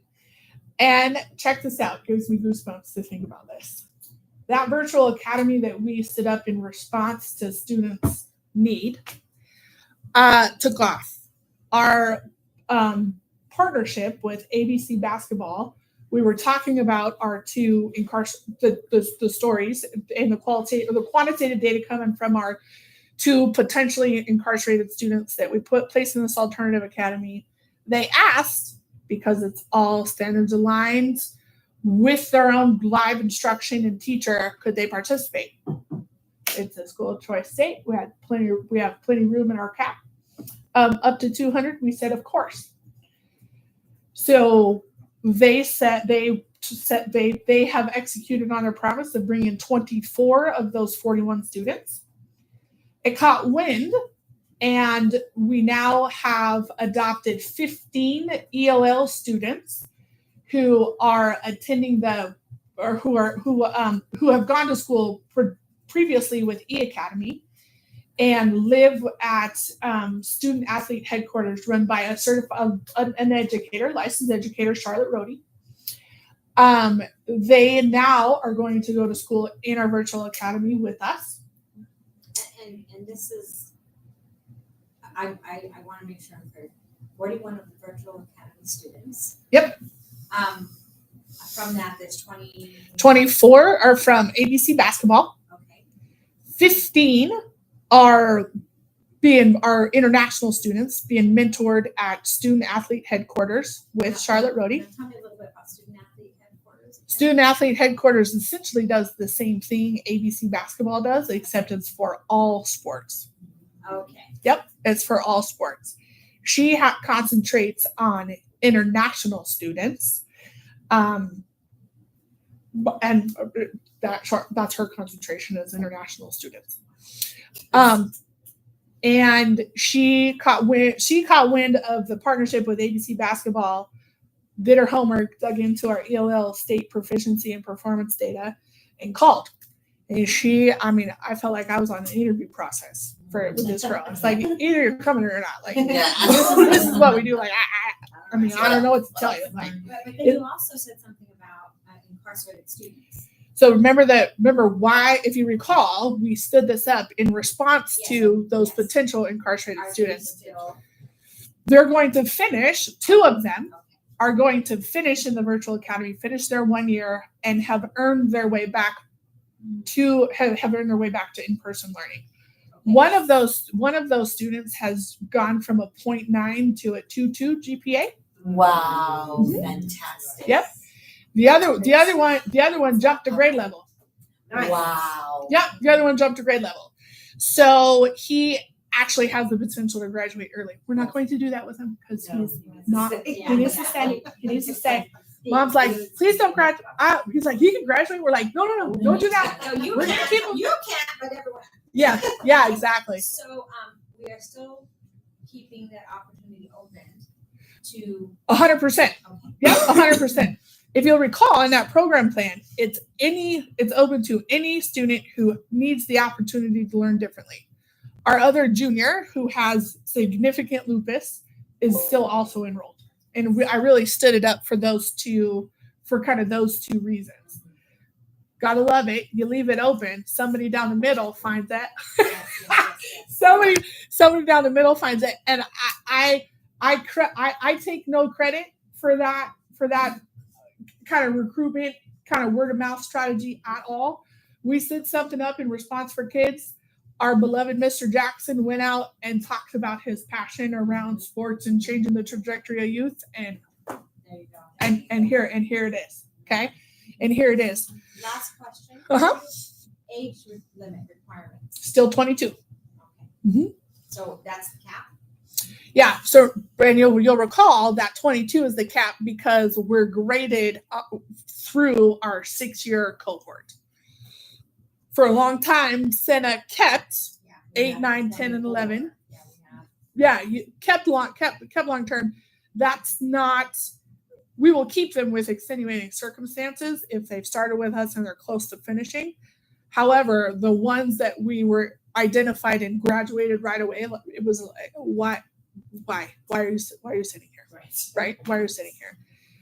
And check this out. Gives me goosebumps to think about this. That virtual academy that we stood up in response to students' need took off. Our partnership with ABC Basketball, we were talking about our 2 the stories and the quantitative data coming from our 2 potentially incarcerated students that we placed in this alternative academy. They asked, because it's all standards aligned with their own live instruction and teacher, could they participate? It's a school of choice state. We have plenty room in our cap. Up to 200, we said, of course. So they said they have executed on their promise of bringing 24 of those 41 students. It caught wind, and we now have adopted 15 ELL students who are attending who have gone to school previously with E-Academy and live at student athlete headquarters run by an educator, licensed educator, Charlotte Rohde. They now are going to go to school in our virtual academy with us. And this is, I want to make sure I'm clear. 41 of the virtual academy students. Yep. From from that, there's 20. 24 are from ABC basketball. Okay. 15 are international students being mentored at student athlete headquarters with Charlotte Rohde. Tell me a little bit about student athlete headquarters. Student athlete headquarters essentially does the same thing ABC basketball does, except it's for all sports. Okay. Yep, it's for all sports. She concentrates on international students, and that's her concentration is international students. And she caught wind of the partnership with ABC basketball, did her homework, dug into our ELL state proficiency and performance data, and called. And I felt like I was on an interview process with this girl. It's like, either you're coming or you're not. Like, this is what we do. Like, I don't know what to tell you. Like, But then you also said something about incarcerated students. so remember why, if you recall, we stood this up in response to those potential incarcerated students. They're going to finish, 2 of them are going to finish in the virtual academy, finish their 1 year, and have earned their way back to in-person learning. One of those students has gone from a 0.9 to a 2.2 GPA. Wow, fantastic. Yep. The other one jumped a grade level. Nice. Wow. Yep, the other one jumped a grade level. So he actually has the potential to graduate early. We're not going to do that with him because he's not. He needs to stay. He needs to stay. Mom's like, please don't graduate. He's like, he can graduate. We're like, no, don't do that. No, you We're gonna can't. keep him. You can't, but everyone. Yeah, exactly. So we are still keeping that opportunity open to 100%. Yep, 100%. If you'll recall in that program plan, it's open to any student who needs the opportunity to learn differently. Our other junior who has significant lupus is still also enrolled. And I really stood it up for those two reasons. Gotta love it. You leave it open. Somebody down the middle finds that. Somebody down the middle finds it. And I take no credit for that kind of recruitment, kind of word of mouth strategy at all. We set something up in Response for Kids. Our beloved Mr. Jackson went out and talked about his passion around sports and changing the trajectory of youth. And there you go. and here it is. Okay. And here it is. Last question. Age limit requirements. Still 22. Okay. Mhm. So that's the cap. Yeah. So, and you'll recall that 22 is the cap because we're graded through our 6-year cohort. For a long time, Senna kept 8, 9, 10, and 11. Yeah, you kept long term. That's not. We will keep them with extenuating circumstances if they've started with us and they're close to finishing. However, the ones that we were identified and graduated right away, it was like, why are you sitting here? Right? Why are you sitting here?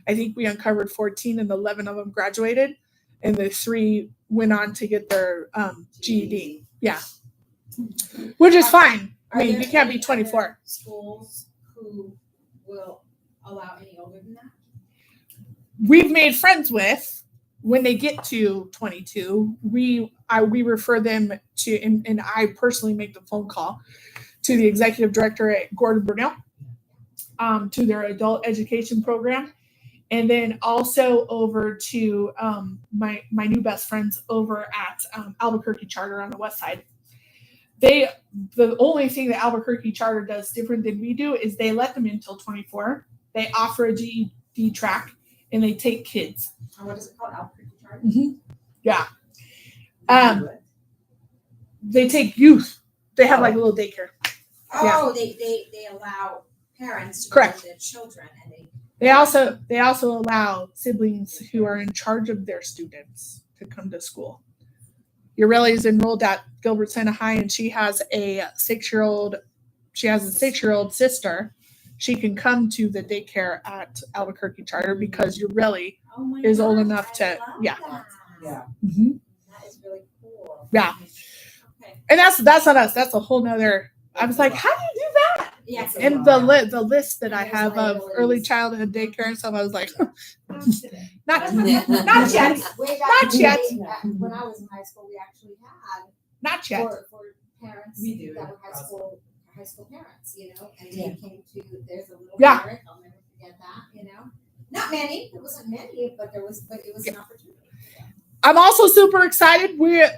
I think we uncovered 14 and 11 of them graduated, and the 3 went on to get their GED. Yeah, which is fine. I mean, you can't be 24. Schools who will allow any older than that? We've made friends with, when they get to 22, we refer them to, and I personally make the phone call to the executive director at Gordon Brunel, to their adult education program, and then also over to my new best friends over at Albuquerque Charter on the west side. The only thing that Albuquerque Charter does different than we do is they let them in until 24. They offer a GED track, and they take kids. Or what is it called? Albuquerque Charter? Mm-hmm. Yeah. They take youth. They have like a little daycare. Oh, they allow parents to Correct. bring their children, and They also allow siblings who are in charge of their students to come to school. Ureli is enrolled at Gilbert Santa High, and she has a 6-year-old. She has a 6-year-old sister. She can come to the daycare at Albuquerque Charter because Ureli is old enough to. Yeah. Yeah. Mm-hmm. that is really cool. Yeah. Okay. And that's not us. That's a whole nother. I was like, how do you do that? Yeah. It's a And lot. the list that I And have there's of early liabilities. childhood daycare and stuff, I was like, not Yeah. not yet, Way back Not in the yet. day, when I was in high school, we actually had not yet. for parents We do. that were high school parents, you know, and Yeah. they came to, there's a little Yeah. Eric, I'll never forget that, you know. Not many, it wasn't many, but it was an opportunity. I'm also super excited. We're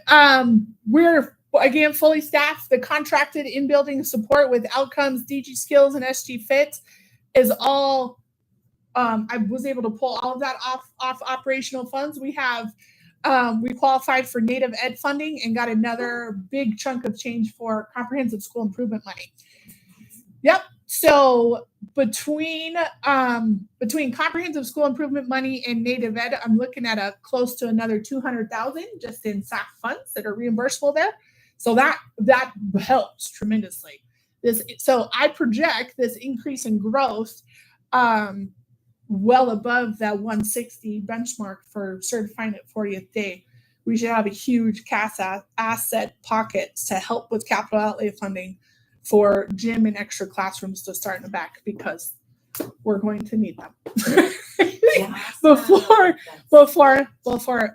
again fully staffed. The contracted in-building support with Outcomes, DG Skills, and SG Fit is all. I was able to pull all of that off operational funds. We have. We qualified for Native Ed funding and got another big chunk of change for comprehensive school improvement money. Yep. So between comprehensive school improvement money and Native Ed, I'm looking at a close to another 200,000 just in SAC funds that are reimbursable there. So that helps tremendously. So I project this increase in growth well above that 160 benchmark for certifying at 40th day. We should have a huge cash asset pocket to help with capital outlay funding for gym and extra classrooms to start in the back because we're going to need them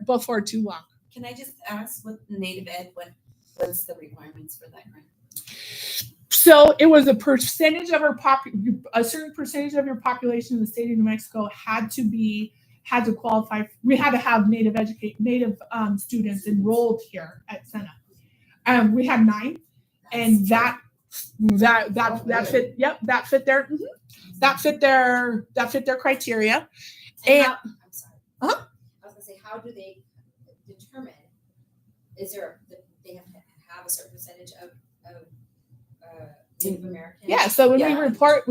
before too long. Can I just ask what Native Ed, what's the requirements for that grant? So it was a percentage of a certain percentage of your population in the state of New Mexico had to qualify. We had to have Native students enrolled here at Sena. We had 9, and that fit. Yep, that fit their that fit their criteria. And I'm sorry. Huh? I was gonna say, how do they determine, they have to have a certain percentage of Native American? yeah, so when Yeah. you report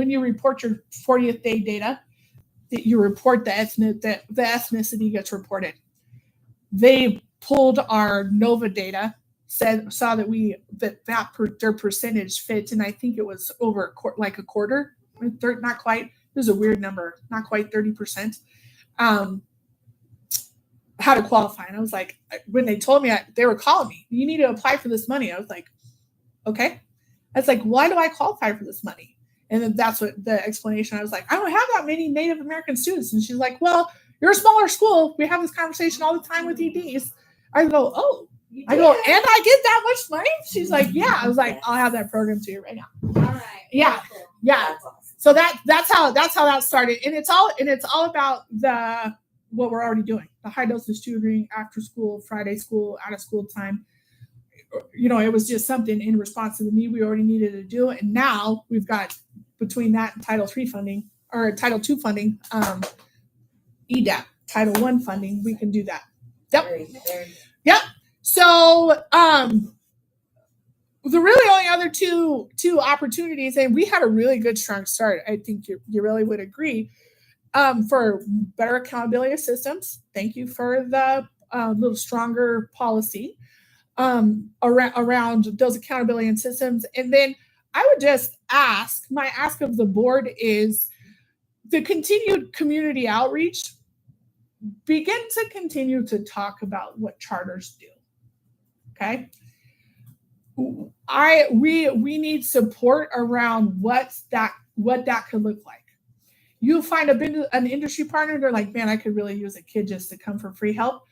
your 40th day data, that you report the ethnicity gets reported. They pulled our NOVA data, saw that their percentage fit, and I think it was over a quarter, not quite. It was a weird number, not quite 30%. How to qualify, and I was like, when they told me, they were calling me, you need to apply for this money. I was like, okay. I was like, why do I qualify for this money? And then that's what the explanation. I was like, I don't have that many Native American students. And she's like, well, you're a smaller school. We have this conversation all the time with EDs. I go, oh, I go, and I get that much money? She's like, yeah. I was like, I'll have that program to you right now. All right. Yeah. Cool. Yeah. That's awesome. So that's how that started. And it's all about what we're already doing. The high dosage tutoring, after school, Friday school, out of school time. You know, it was just something in response to the need we already needed to do. And now we've got, between that and Title II funding, EDAP, Title I funding, we can do that. Yep. Very So the really only other two opportunities, and we had a really good strong start. I think you really would agree. For better accountability systems, thank you for the little stronger policy around those accountability and systems. And then I would just my ask of the board is the continued community outreach. Begin to continue to talk about what charters do. Okay. We need support around what that could look like. You find an industry partner, they're like, man, I could really use a kid just to come for free help.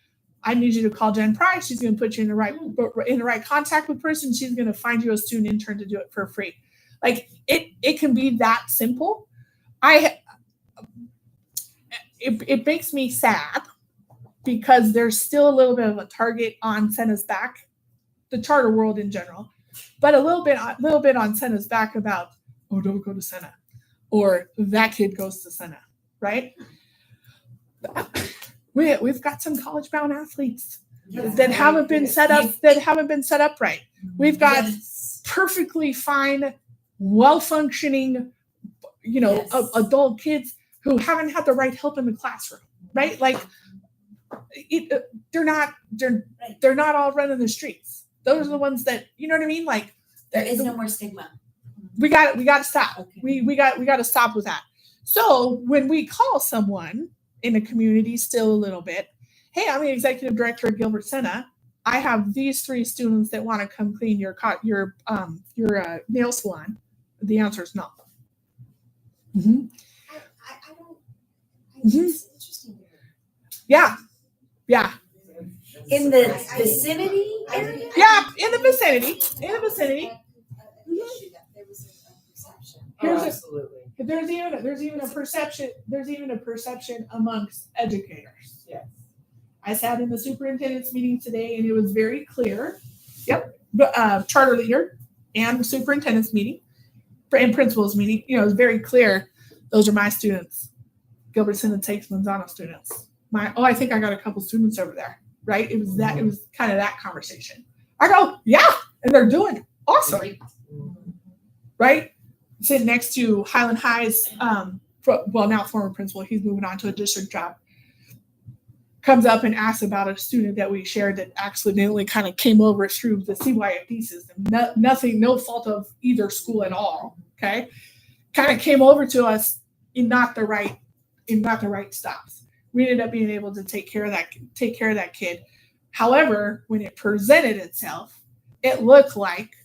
I need you to call Jen Price. She's going to put you in the right contact with person. She's going to find you a student intern to do it for free. Like it can be that simple. It makes me sad because there's still a little bit of a target on Sena's back, the charter world in general, but a little bit on Sena's back about, oh, don't go to Sena, or that kid goes to Sena, right? We've got some college-bound athletes that haven't been set up right. We've got perfectly fine, well-functioning, adult kids who haven't had the right help in the classroom, right? Like they're not all running the streets. Those are the ones that, you know what I mean? Like There is no more stigma. We got to stop. Okay. We got to stop with that. So when we call someone in a community, still a little bit, hey, I'm the executive director at Gilbert Sena. I have these 3 students that want to come clean your nail salon. The answer is no. Mhm. I don't, Mhm. it's interesting. Yeah. Yeah. In the vicinity area? Yeah. In the vicinity. In the vicinity. There was a perception. Here's a- Absolutely. There's even a perception amongst educators. Yes. I sat in the superintendent's meeting today and it was very clear. Yep. Charter leader and superintendent's meeting and principal's meeting, it was very clear. Those are my students. Gilbertson and Takes Manzano students. I think I got a couple students over there, right? It was kind of that conversation. I go, yeah, and they're doing awesome, right? Sitting next to Highland High's, now former principal, he's moving on to a district job. Comes up and asks about a student that we shared that accidentally kind of came over through the CYFD system. No fault of either school at all. Okay, kind of came over to us in not the right stops. We ended up being able to take care of that kid. However, when it presented itself, it looked like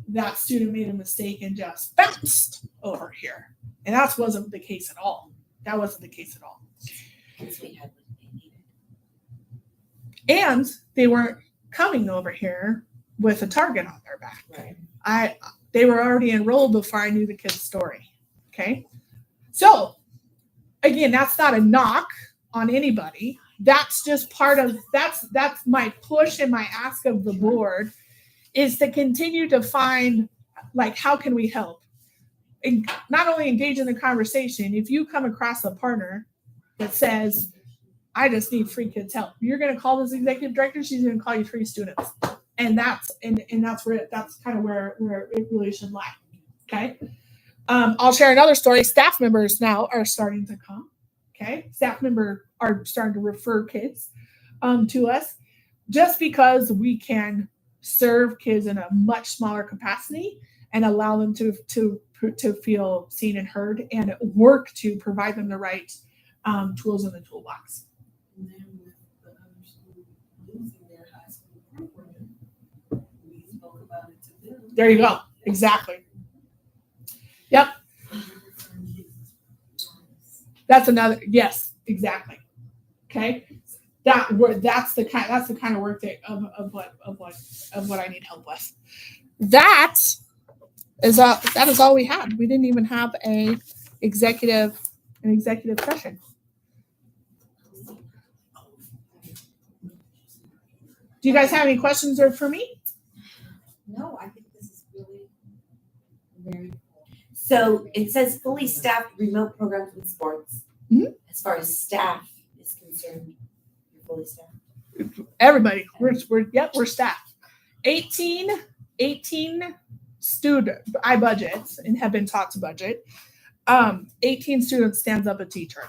that student made a mistake and just bounced over here, and that wasn't the case at all. That wasn't the case at all. Because we had what they needed. And they weren't coming over here with a target on their back. Right. They were already enrolled before I knew the kid's story. Okay. So again, that's not a knock on anybody. That's just part of that's my push and my ask of the board is to continue to find how can we help? And not only engage in the conversation, if you come across a partner that says, I just need free kids help. You're going to call this executive director. She's going to call you 3 students, and that's kind of where it really should lie. Okay. I'll share another story. Staff members now are starting to come. Okay. Staff members are starting to refer kids to us just because we can serve kids in a much smaller capacity and allow them to feel seen and heard and work to provide them the right tools in the toolbox. And then with the other school losing their high school program, we spoke about it to them. There you go. Exactly. Yep. That's another. Yes, exactly. Okay. That's the kind of work of what I need help with. That is all we had. We didn't even have an executive session. Do you guys have any questions for me? No, I think this is really very cool. So it says fully staffed remote programs with sports. Mhm. As far as staff is concerned, you're fully staffed. Everybody, we're staffed. 18 student, I budget and have been taught to budget. 18 students stands up a teacher.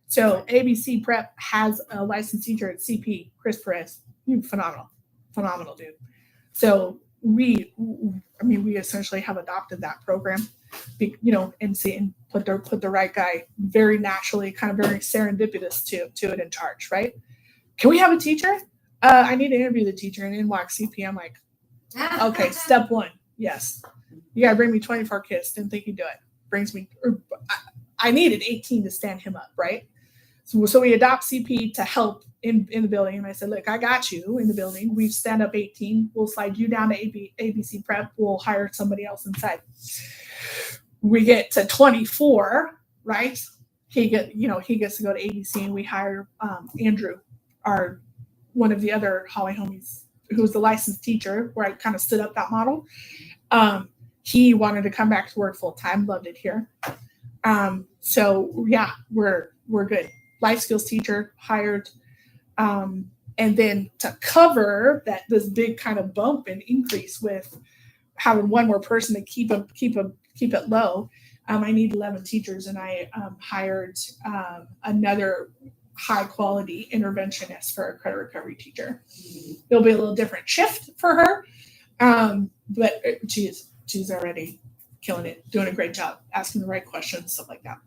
So ABC Prep has a licensed teacher at CP, Chris Perez. Phenomenal dude. So we essentially have adopted that program, and put the right guy very naturally, kind of very serendipitous to it in charge, right? Can we have a teacher? I need to interview the teacher, and in walks CP. I'm like, okay, step 1, yes. You gotta bring me 24 kids. Didn't think you'd do it. I needed 18 to stand him up, right? So we adopt CP to help in the building. And I said, look, I got you in the building. We stand up 18. We'll slide you down to ABC Prep. We'll hire somebody else inside. We get to 24, right? He gets to go to ABC, and we hire Andrew, one of the other Holly homies, who's the licensed teacher, where I kind of stood up that model. He wanted to come back to work full time, loved it here. So yeah, we're good. Life skills teacher hired. And then to cover this big kind of bump and increase with having one more person to keep it low, I need 11 teachers, and I hired another high quality interventionist for a credit recovery teacher. There'll be a little different shift for her, but she's already killing it, doing a great job, asking the right questions, stuff like that.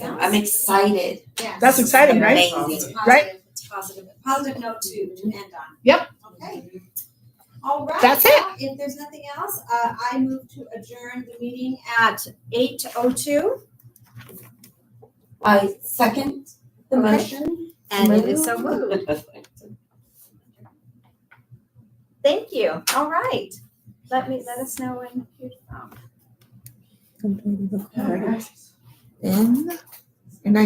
I'm excited. Yes. That's exciting, right? Amazing. Right? Positive note to end on. Yep. Okay. All right. That's it. well, If there's nothing else, I move to adjourn the meeting at 8:02. I second the Okay. motion. And it is so moved. Thank you. All right. Let us know when you're Then, and I